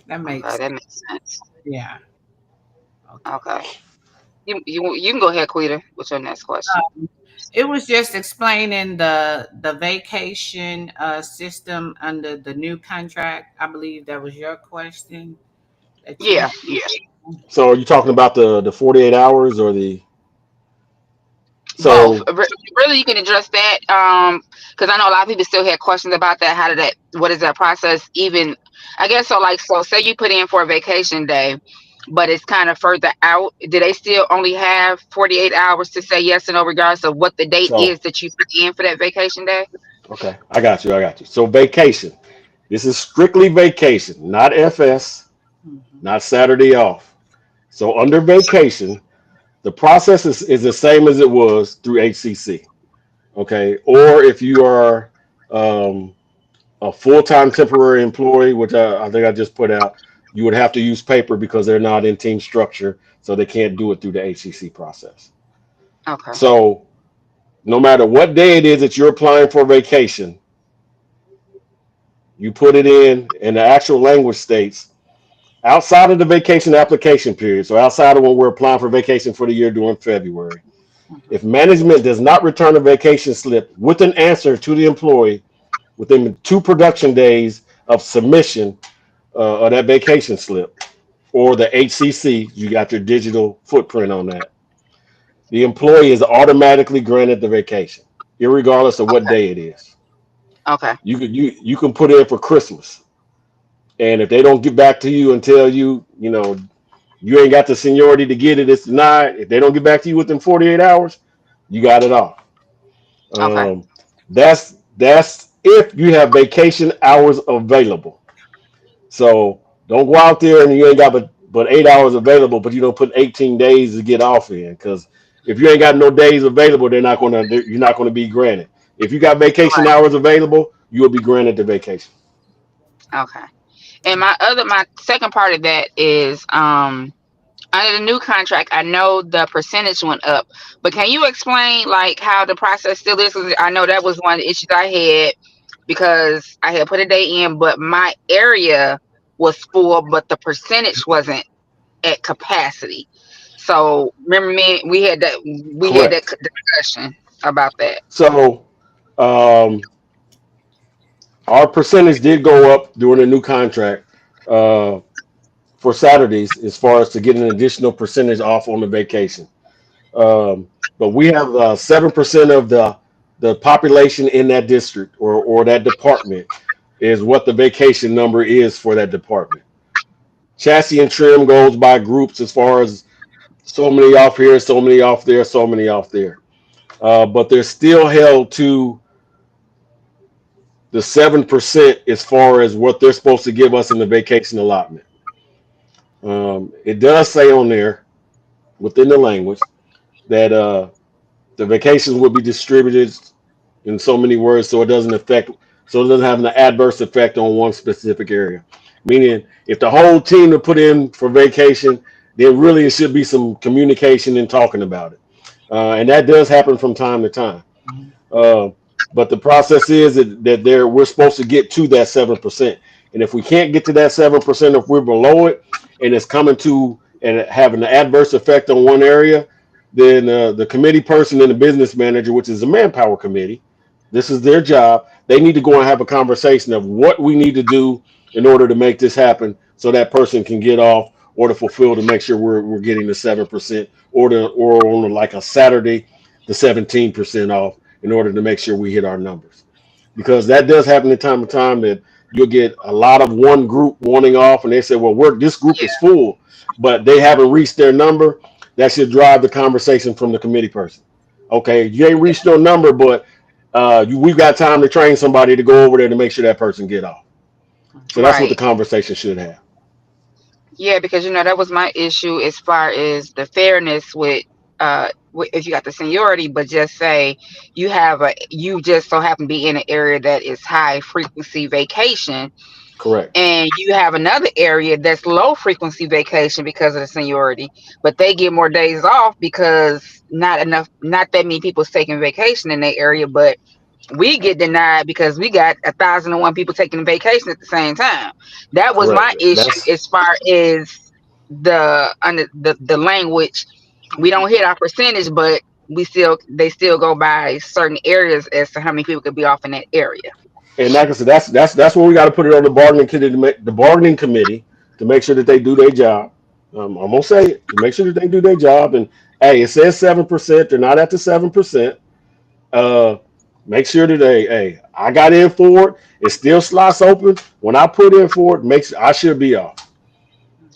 That Okay, makes that makes sense. yeah. Okay. Okay, you can go ahead, Quita, with your next question. It was just explaining the vacation system under the new contract. I believe that was your question that you Yeah, had. yeah. So are you talking about the 48 hours or the Both. so Really, you can address that. Because I know a lot of people still had questions about that. How did that? What is that process? Even, I guess so. Like, so say you put in for a vacation day, but it's kind of further out. Do they still only have 48 hours to say yes or no, regardless of what the date so is that you put in for that vacation day? okay, I got you. So vacation. This is strictly vacation, not FS, Mhm. not Saturday off. So under vacation, the process is the same as it was through HCC. Okay. Or if you are um, a full time temporary employee, which I think I just put out, you would have to use paper because they're not in team structure. So they can't do it through the HCC process. Okay. So no matter what day it is that you're applying for vacation, you put it in, and the actual language states outside of the vacation application period. So outside of when we're applying for vacation for the year during February, Mhm. if management does not return a vacation slip with an answer to the employee within 2 production days of submission of that vacation slip or the HCC, you got your digital footprint on that. The employee is automatically granted the vacation, irregardless of what Okay. day it is. Okay. You can put in for Christmas, and if they don't get back to you and tell you, you ain't got the seniority to get it, it's denied. If they don't get back to you within 48 hours, you got it off. Okay. That's if you have vacation hours available. So don't go out there and you ain't got but 8 hours available, but you don't put 18 days to get off in because If you ain't got no days available, you're not gonna be granted. If you got vacation Right. hours available, you'll be granted the vacation. Okay. And my second part of that is under the new contract, I know the percentage went up, but can you explain like how the process still is? 'Cause I know that was one of the issues I had because I had put a day in, but my area was full, but the percentage wasn't at capacity. So remember me, we had that Correct. discussion about that. So um, our percentage did go up during the new contract uh, for Saturdays, as far as to get an additional percentage off on the vacation. But we have 7% of the population in that district or that department is what the vacation number is for that department. Chassis and trim goes by groups as far as so many off here, so many off there, so many off there. But they're still held to the 7% as far as what they're supposed to give us in the vacation allotment. It does say on there within the language that the vacations will be distributed in so many words so it doesn't have an adverse effect on one specific area. Meaning, if the whole team to put in for vacation, then really it should be some communication and talking about it. And that does happen from time to time. Uh, but the process is that we're supposed to get to that 7%. And if we can't get to that 7%, if we're below it and it's coming to and having an adverse effect on one area, then the committee person and the business manager, which is a manpower committee, this is their job. They need to go and have a conversation of what we need to do in order to make this happen so that person can get off or to fulfill to make sure we're getting the 7% or on like a Saturday, the 17% off in order to make sure we hit our numbers. Because that does happen in time to time that you'll get a lot of one group wanting off and they say, well, this group is full, but they haven't reached their number. That should drive the conversation from the committee person. Okay, you ain't reached your number, but we've got time to train somebody to go over there to make sure that person get off. So that's what the Right. conversation should have. Yeah, because that was my issue as far as the fairness with if you got the seniority, but just say you just so happen to be in an area that is high frequency vacation, Correct. and you have another area that's low frequency vacation because of the seniority, but they get more days off because not that many people's taking vacation in that area, but we get denied because we got 1,001 people taking vacation at the same time. That was Correct. my issue That's as far as under the language. We don't hit our percentage, but they still go by certain areas as to how many people could be off in that area. and like I said, that's where we got to put it on the bargaining committee to make sure that they do their job. I'm gonna say it to make sure that they do their job. And hey, it says 7%. They're not at the 7%. Uh, Make sure that hey, I got in for it. It still slots open. When I put in for it, I should be off.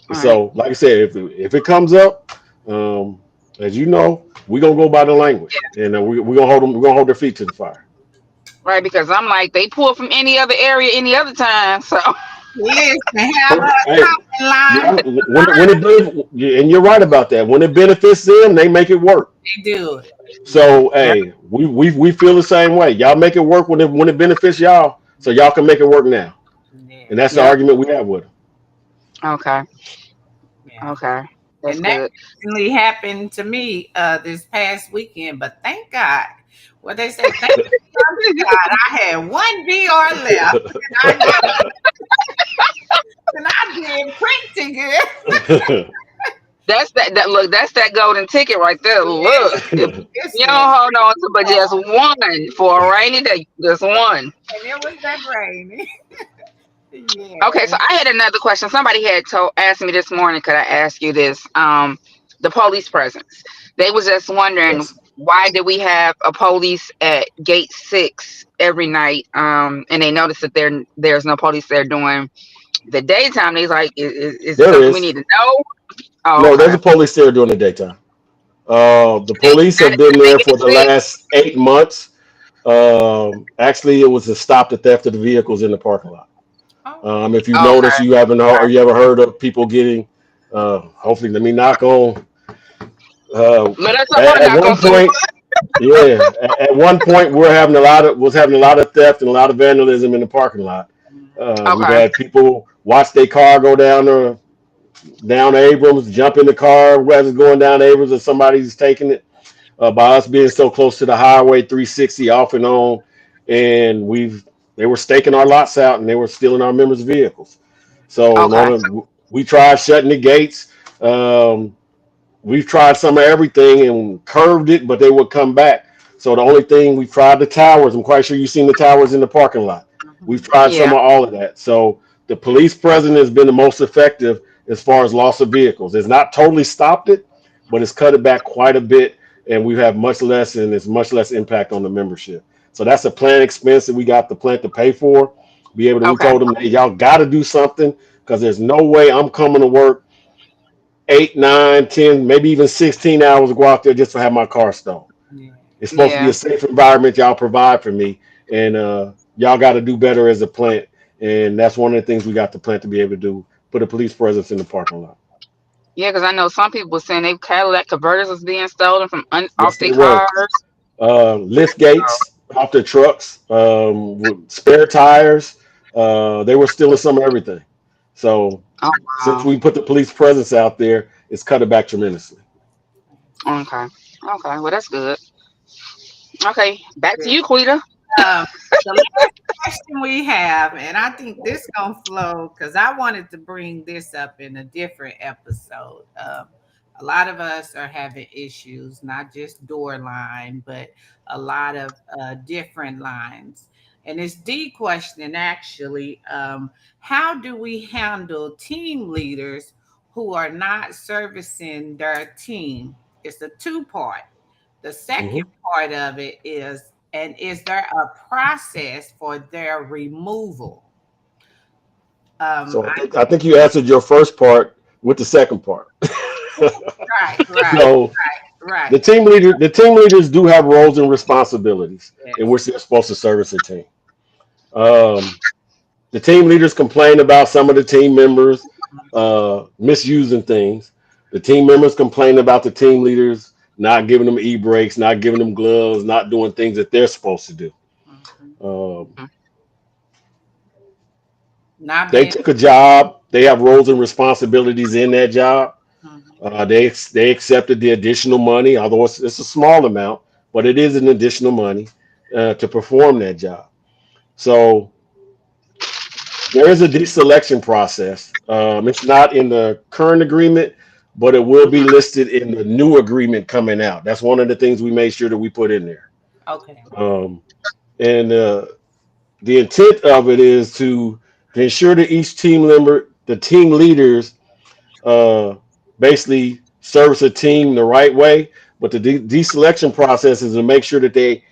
All right. So, like I said, if it comes up, um, as you know, we're gonna go by the language, and we're gonna hold them. We're gonna hold their feet to the fire. Right, because I'm like they pull from any other area any other time. So Listen, have a Hey, top line. yeah, and you're right about that. When it benefits them, they make it work. They do it. So, yeah, hey, we feel the same way. Y'all make it work when it benefits y'all, so y'all can make it work now. Yeah, And that's the yep. argument we have with them. Okay. yeah. Okay. That's And that good. recently happened to me this past weekend. But thank God, what they say, thank God, I had one VR left, and I did pretty good. That look, that's that golden ticket right there. Look, if you Listen, don't hold on to but just one for a rainy day, just one. and it was that rainy. Okay, Yeah. so I had another question. Somebody had asked me this morning. Could I ask you this? The police presence. They was just wondering Yes, why did we have a police at gate 6 every night? And they noticed that there's no police there during the daytime. They's like, is it there something we is. need to know? Oh, No, there's okay. a police there during the daytime. The They police not have been they there get for the sick. last 8 months. Actually, it was to stop the theft of the vehicles in the parking lot. Oh, If you Okay. notice, you ever heard of people getting. Hopefully, let me knock on. Uh, Let us know at, I'm at not one gonna sue. point, yeah, at one point we're having a lot of was having a lot of theft and a lot of vandalism in the parking lot. We've Okay. had people watch their car go down Abrams, jump in the car as it's going down Abrams, and somebody's taking it. By us being so close to the highway 360 off and on, and they were staking our lots out and they were stealing our members' vehicles. So in Okay. order, we tried shutting the gates. Um, we've tried some of everything and curved it, but they would come back. So the only thing we tried the towers. I'm quite sure you've seen the towers in the parking lot. We've tried some Yeah. of all of that. So the police presence has been the most effective as far as loss of vehicles. It's not totally stopped it, but it's cut it back quite a bit, and we have much less, and it's much less impact on the membership. So that's a planned expense that we got the plant to pay for. Be able to. We Okay. told them, hey, y'all got to do something because there's no way I'm coming to work 8, 9, 10, maybe even 16 hours to go out there just to have my car stolen. Yeah. It's supposed to be Yeah. a safe environment y'all provide for me, and y'all got to do better as a plant. And that's one of the things we got the plant to be able to do: put a police presence in the parking lot. Yeah, because I know some people were saying they Cadillac converters was being stolen from Yes, off they their were. cars. Lift gates off their trucks, with spare tires. They were stealing some of everything. So Oh since wow. we put the police presence out there, it's cut it back tremendously. Okay. Okay. Well, that's good. Okay. Back to Yeah. you, Quita. The last question we have, and I think this gonna flow because I wanted to bring this up in a different episode. A lot of us are having issues, not just door line, but a lot of different lines. And it's the question actually: how do we handle team leaders who are not servicing their team? It's a two part. The second Hmm. part of it is, and is there a process for their removal? So I I think you answered your first part with the second part. right, right, So right. the team leaders do have roles and responsibilities in Yes. which they're supposed to service a team. Um, the team leaders complain about some of the team members misusing things. The team members complain about the team leaders not giving them e-brakes, not giving them gloves, not doing things that they're supposed to do. Mhm. Um, Not they being. took a job. They have roles and responsibilities in that job. Mhm. They accepted the additional money, although it's a small amount, but it is an additional money to perform that job. So there is a deselection process. It's not in the current agreement, but it will be Mhm. listed in the new agreement coming out. That's one of the things we made sure that we put in there. Okay. Um, and the intent of it is to ensure that each team member, the team leaders, uh, basically service a team the right way. But the deselection process is to make sure that they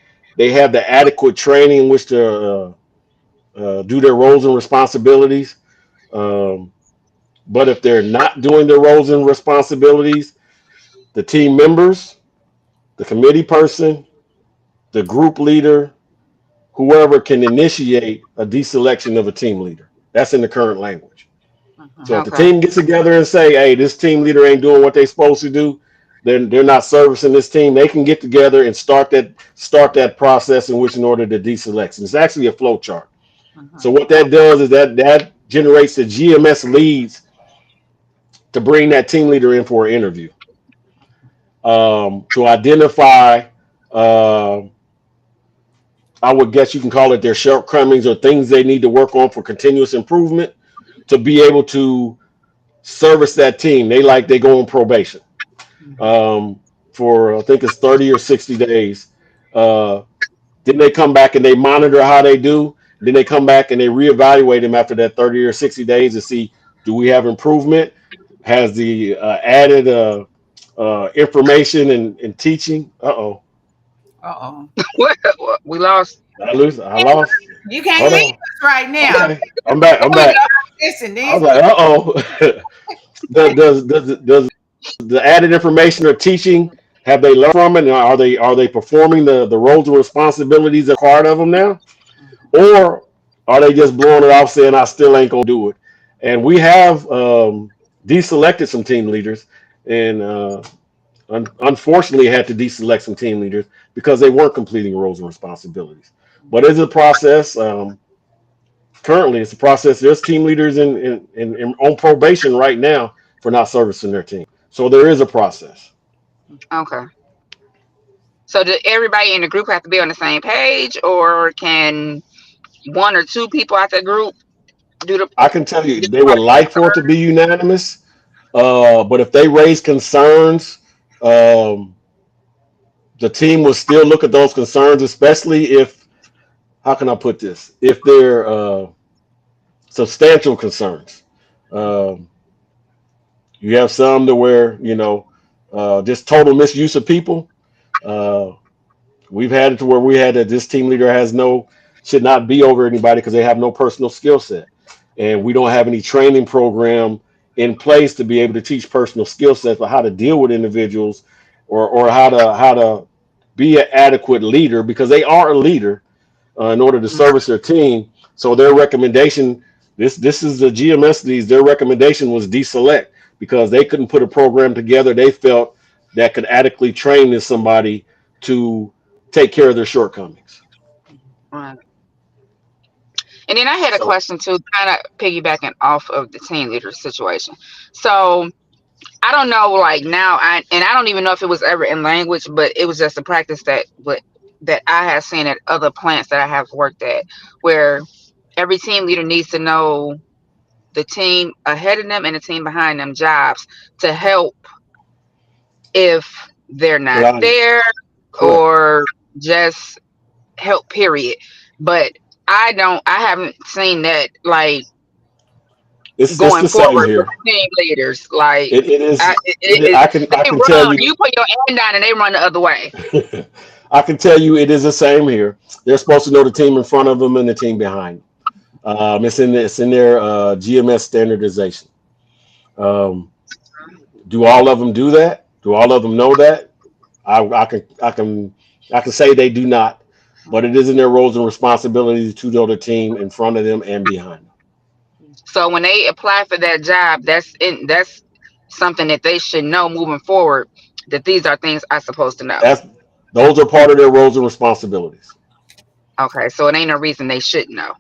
have the adequate training in which to do their roles and responsibilities. Um, but if they're not doing their roles and responsibilities, the team members, the committee person, the group leader, whoever can initiate a deselection of a team leader. That's in the current language. So Mhm. if the Okay. team gets together and say, "Hey, this team leader ain't doing what they're supposed to do," then they're not servicing this team. They can get together and start that process in which in order to deselect. And it's actually a flow chart. So Mhm. what that does is that generates the GMS leads to bring that team leader in for an interview, to identify. Uh, I would guess you can call it their shortcomings or things they need to work on for continuous improvement to be able to service that team. They go on probation Mhm. um, for I think it's 30 or 60 days. Uh, then they come back and they monitor how they do. Then they come back and they reevaluate them after that 30 or 60 days to see, do we have improvement? Has the added information and teaching? Uh-oh. Uh-oh. What? We lost. Did I lose? I lost. You can't Hold leave on. us right now. Okay. I'm back. I'm Quita. back. Listen, I was these like, people. uh-oh. Does the added information or teaching, have they learned from it? And are they performing the roles and responsibilities that are part of them now? Or are they just blowing it off saying I still ain't gonna do it? And we have deselected some team leaders, and Unfortunately, had to deselect some team leaders because they weren't completing roles and responsibilities. But it's a process. Currently, it's a process. There's team leaders on probation right now for not servicing their team. So there is a process. Okay. So did everybody in the group have to be on the same page, or can one or two people out the group do the I can tell you do they part would of like for it to be unanimous, but if they raise concerns, um, the team will still look at those concerns, especially if, how can I put this? If they're substantial concerns. Um, you have some to where, just total misuse of people. Uh, we've had it to where we had that this team leader should not be over anybody because they have no personal skill set. And we don't have any training program in place to be able to teach personal skill sets for how to deal with individuals or how to be an adequate leader because they are a leader in order to service their team. So their recommendation, this is the GMS leads, their recommendation was deselect because they couldn't put a program together they felt that could adequately train this somebody to take care of their shortcomings. right? And then I had a So question too, kind of piggybacking off of the team leader situation. So I don't know, like now, I don't even know if it was ever in language, but it was just a practice that I have seen at other plants that I have worked at, where every team leader needs to know the team ahead of them and the team behind them jobs to help if they're not without there, correct. or just help, period. But I haven't seen that, like, It's going the same forward with here. team leaders. Like, It is it is, I they can tell run, you you put your hand down and they run the other way. I can tell you it is the same here. They're supposed to know the team in front of them and the team behind them. It's in their GMS standardization. Um, do all of them do that? Do all of them know that? I can say they do not, but it is in their roles and responsibilities to know the team in front of them and behind them. So when they apply for that job, that's something that they should know moving forward, that these are things I'm supposed to know. That's those are part of their roles and responsibilities. Okay, so it ain't no reason they shouldn't know.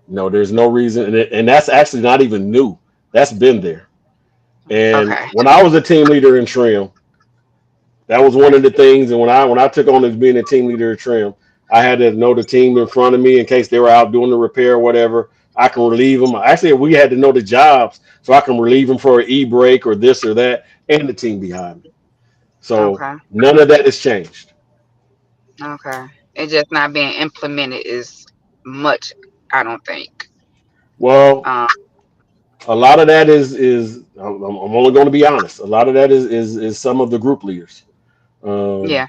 No, there's no reason, and that's actually not even new. That's been there. And Okay. when I was a team leader in Trim, that was one of the things. And when I took on as being a team leader at Trim, I had to know the team in front of me in case they were out doing the repair or whatever. I can relieve them. Actually, we had to know the jobs so I can relieve them for an e-break or this or that, and the team behind me. So Okay. none of that has changed. Okay. It's just not being implemented as much, I don't think. Well, Um, a lot of that is I'm only going to be honest. A lot of that is some of the group leaders. yeah. Um,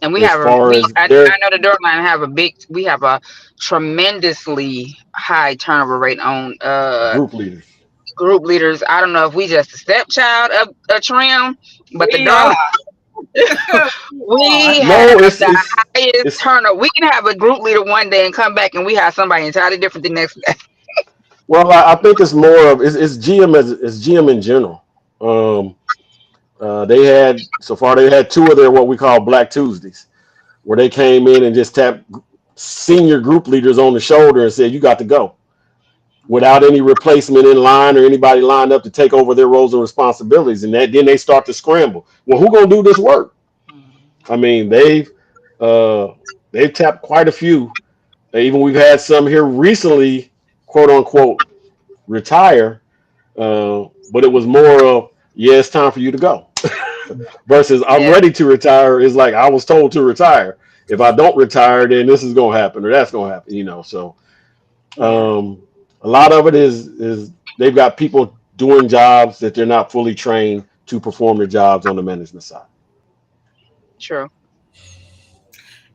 And we as have a far we as I their know the Doorline we have a tremendously high turnover rate on group leaders. group leaders. I don't know if we just a stepchild of a trim, but the We are. Doorline, We we are. have No, the highest it's turnover. We can have a group leader one day and come back and we have somebody entirely different the next day. well, I think it's more of it's GM as it's GM in general. Um, they had so far they had two of their what we call Black Tuesdays, where they came in and just tapped senior group leaders on the shoulder and said, "You got to go," without any replacement in line or anybody lined up to take over their roles and responsibilities. And that then they start to scramble. Well, who gonna do this work? I mean, uh, they've tapped quite a few. Even we've had some here recently, quote unquote, retire. But it was more of, yeah, it's time for you to go. Versus I'm Yeah, ready to retire is like I was told to retire. If I don't retire, then this is gonna happen or that's gonna happen. So yeah, um, a lot of it is they've got people doing jobs that they're not fully trained to perform the jobs on the management side. true.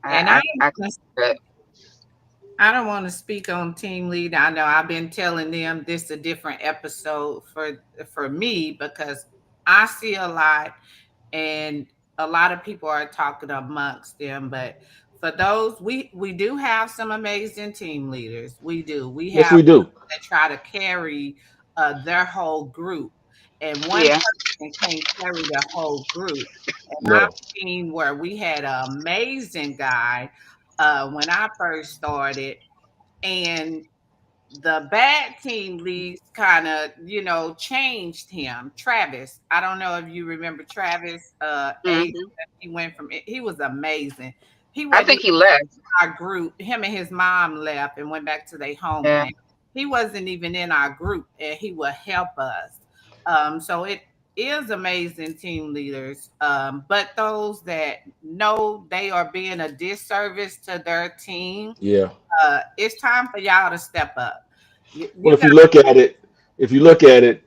And I I don't uh, I don't want to speak on team lead. I know I've been telling them this is a different episode for me because I see a lot and a lot of people are talking amongst them. But for those, we do have some amazing team leaders. We do. We Yes, have we those do. that try to carry their whole group. and one Yeah. person can't carry the whole group. And I've No. seen where we had an amazing guy when I first started, and the bad team leads kind of, changed him. Travis, I don't know if you remember Travis. Hmm. He went from, he was amazing. He I wasn't think he left. our group. Him and his mom left and went back to their Yeah. hometown. He wasn't even in our group, and he would help us. So it is amazing team leaders, but those that know they are being a disservice to their team, Yeah. it's time for y'all to step up. Well, You if got, you look at it, if you look at it,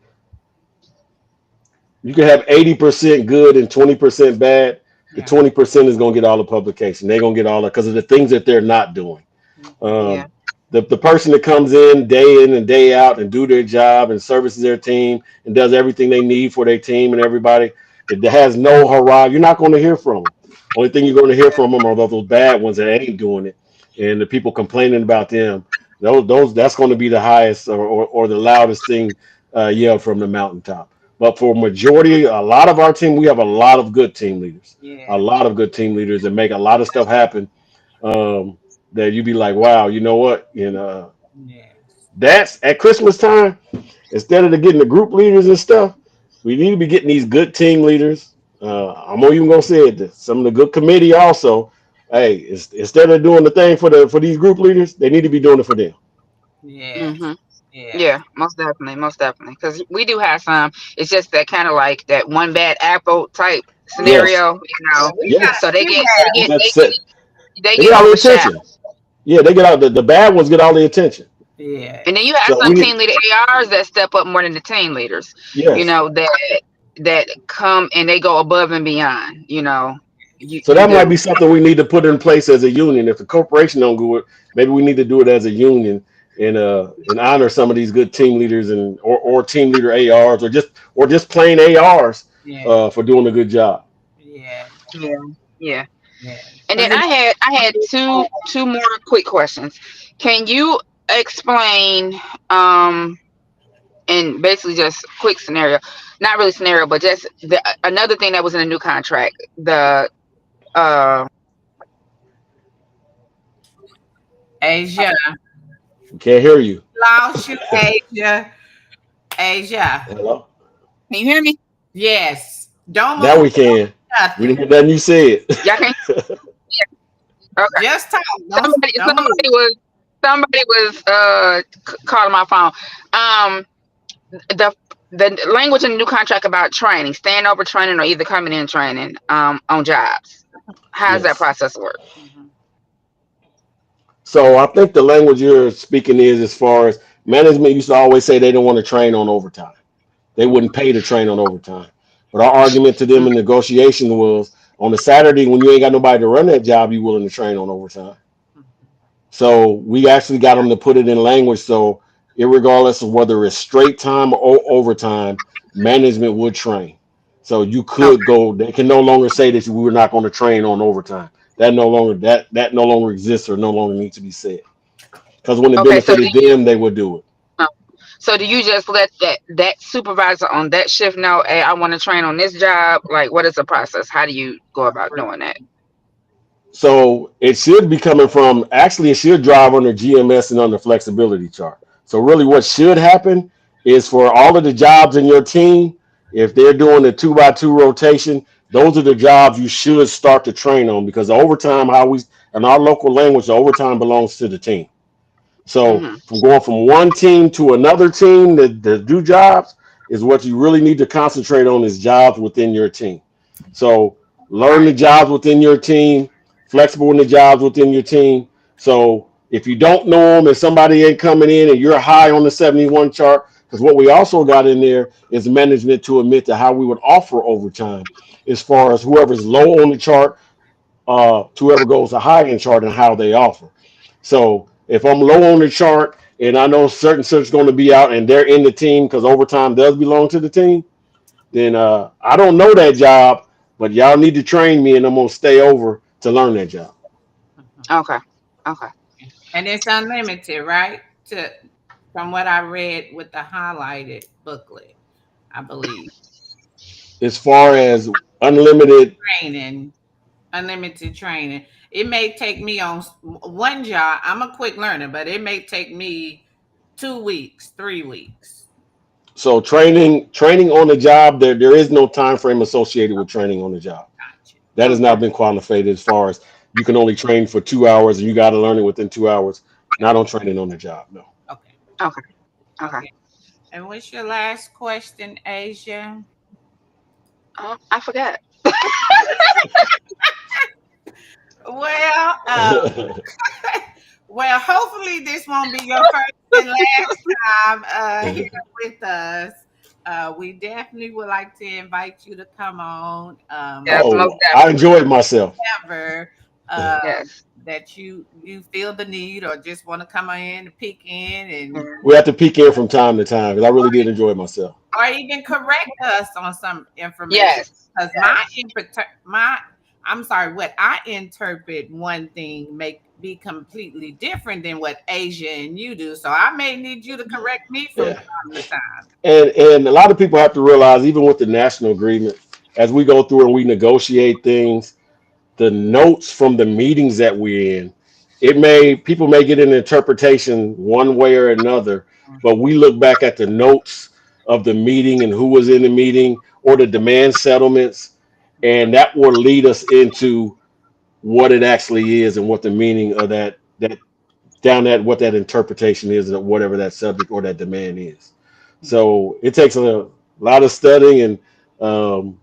you can have 80% good and 20% bad. The yeah, 20% is going to get all the publication. They're going to get all the because of the things that they're not doing. mhm, Yeah. Um, the person that comes in and day out and do their job and services their team and does everything they need for their team and everybody that has no hurrah, you're not going to hear from them. Only thing you're going to hear from them are those bad ones that ain't doing it, and the people complaining about them. Those that's going to be the highest or the loudest thing yelled from the mountaintop. But for majority, a lot of our team, we have a lot of good team leaders, a yeah, lot of good team leaders that make a lot of stuff happen. Um, that you be like, wow, you know what? yes, That's at Christmas time. Instead of getting the group leaders and stuff, we need to be getting these good team leaders. I'm not even gonna say it. Some of the good committee also. Hey, instead of doing the thing for these group leaders, they need to be doing it for them. yes, Hmm. yes, Yeah, most definitely, most definitely. Because we do have some. It's just that kind of like that one bad apple type Yes, scenario, you yeah. know. We got, yes. So they we get they have, And get that's they it. they They get get all the overshadowed. attention. Yeah, they get all the bad ones get all the attention. And then yes, you have So we some need team leader ARs that step up more than the team leaders, you yes. know, that come and they go above and beyond, you know. So You that might do. be something we need to put in place as a union. If the corporation don't do it, maybe we need to do it as a union and honor some of these good team leaders or team leader ARs or just plain ARs yeah, for doing a good job. yeah, Yeah. Yeah. yeah. And then Because it, I had two more quick questions. Can you explain and basically just quick scenario, not really scenario, but just another thing that was in a new contract, the uh Asia, We can't hear you. lost you, Asia, Asia. Hello. can you hear me? Yes, don't Now move we can. We didn't nothing. hear nothing you said. Y'all can. Okay. Just talk. Somebody Don't somebody move. was somebody was calling my phone. Um the the language in the new contract about training, staying over training or either coming in training on jobs. How's that Yes. process work? Mhm. So I think the language you're speaking is as far as management used to always say they don't want to train on overtime. They wouldn't pay to train on overtime. But our argument to them in negotiation was on a Saturday when you ain't got nobody to run that job, you willing to train on overtime. Mhm. So we actually got them to put it in language. So regardless of whether it's straight time or overtime, management would train. So you could Okay. go. They can no longer say that we were not going to train on overtime. That no longer exists or no longer needs to be said. Because when it Okay. So benefited them, they would do it. uh, so do you just let that supervisor on that shift know, hey, I want to train on this job? Like, what is the process? How do you go about doing that? So it should be coming from actually it should drive under GMS and under flexibility chart. So really what should happen is for all of the jobs in your team, if they're doing the 2x2 rotation, those are the jobs you should start to train on because the overtime, how we in our local language, the overtime belongs to the team. So Hmm. from going from one team to another team that do jobs is what you really need to concentrate on is jobs within your team. So learn the Right. jobs within your team, flexible in the jobs within your team. So if you don't know them and somebody ain't coming in and you're high on the 71 chart, because what we also got in there is management to admit to how we would offer overtime as far as whoever's low on the chart to whoever goes the high end chart and how they offer. So if I'm low on the chart and I know certain search going to be out and they're in the team because overtime does belong to the team, then I don't know that job, but y'all need to train me and I'm gonna stay over to learn that job. Mhm. Okay. Okay. And it's unlimited, right? To From what I read with the highlighted booklet. I believe. as far as unlimited. Training, unlimited training. It may take me on one job. I'm a quick learner, but it may take me 2 weeks, 3 weeks. So training on the job, there is no time frame associated with training on the job. Gotcha. That has Okay. not been qualified as far as you can only train for 2 hours and you got to learn it within 2 hours. Not on training on the job, no. Okay. Okay. Okay. Okay. And what's your last question, Asia? I forgot. Well, well, hopefully this won't be your first and last time here with us. We definitely would like to invite you to come on Yes, most Oh, I definitely. enjoyed myself. whenever uh, Yes. that you feel the need or just want to come in and peek in and Mhm. We have to peek in from time to time because I really did enjoy myself. or even correct us on some information. Yes. Because Yes. my I'm sorry, what I interpret one thing may be completely different than what Asia and you do. So I may need you to correct me from Yeah. time to time. And a lot of people have to realize, even with the national agreement, as we go through and we negotiate things, the notes from the meetings that we're in, it may people may get an interpretation one way or another, but we look back at the notes of the meeting and who was in the meeting or the demand settlements, and that will lead us into what it actually is and what the meaning of that down at what that interpretation is of whatever that subject or that demand is. So it takes a lot of studying, and um,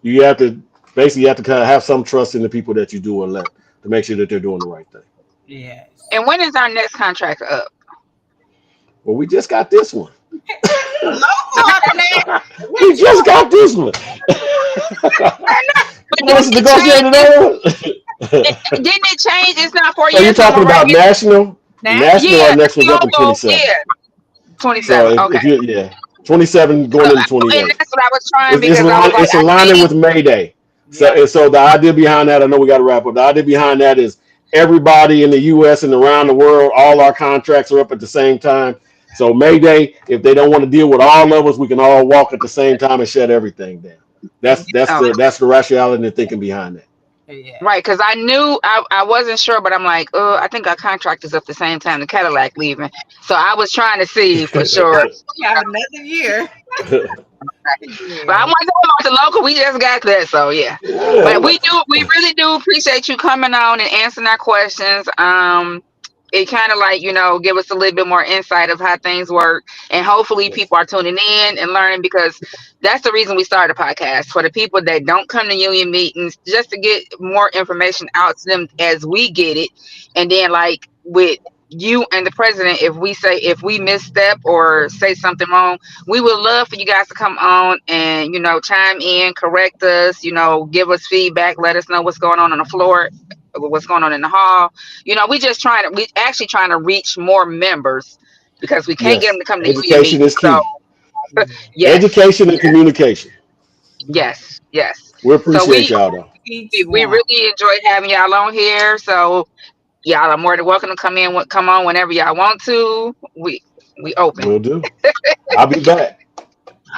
you have to basically you have to kind of have some trust in the people that you do elect to make sure that they're doing the right thing. Yes. And when is our next contract up? Well, we just got this one. Local on the net. We What you just got this one. I know, but You want us didn't to it negotiate change? another one? Didn't it change? It's not four So you're years no talking more, right? about national? national National, Yeah, our next one's up in local. 27. Yeah, So 27. Okay. if you yeah, 27 So, going into and 28. that's what I was trying It's because I was like, it's I aligning think. with May Day. So Yeah. so the idea behind that, I know we got to wrap up. The idea behind that is everybody in the U.S. and around the world, all our contracts are up at the same time. So May Day, if they don't want to deal with all of us, we can all walk at the same time and shut everything down. And Okay. That's the rationality and the thinking behind that. yeah. Right, because I knew I wasn't sure, but I'm like, I think our contract is up the same time the Cadillac leaving. So I was trying to see for sure. We have another year. But I Yeah. want to talk about the local. We just got that, so yeah. Yeah, But we really do appreciate you coming on and answering our questions. It kind of like give us a little bit more insight of how things work, and hopefully yes, people are tuning in and learning because that's the reason we started a podcast for the people that don't come to union meetings, just to get more information out to them as we get it, and then like with you and the president, if we misstep or say something wrong, we would love for you guys to come on and chime in, correct us, give us feedback, let us know what's going on the floor, what's going on in the hall. We actually trying to reach more members because we can't get them yes. to come to union Education meetings. is So key. yes, Education and communication. yes. We So appreciate y'all though. Each we one. really enjoyed having y'all on here. So y'all are more than welcome to come on whenever y'all want to. We open. Will do. I'll be back.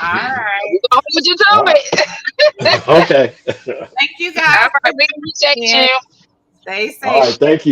All We right. gonna hold you to All right. it. Okay. Thank you All guys for right, we appreciate being here. you. Stay All safe. right. Thank you.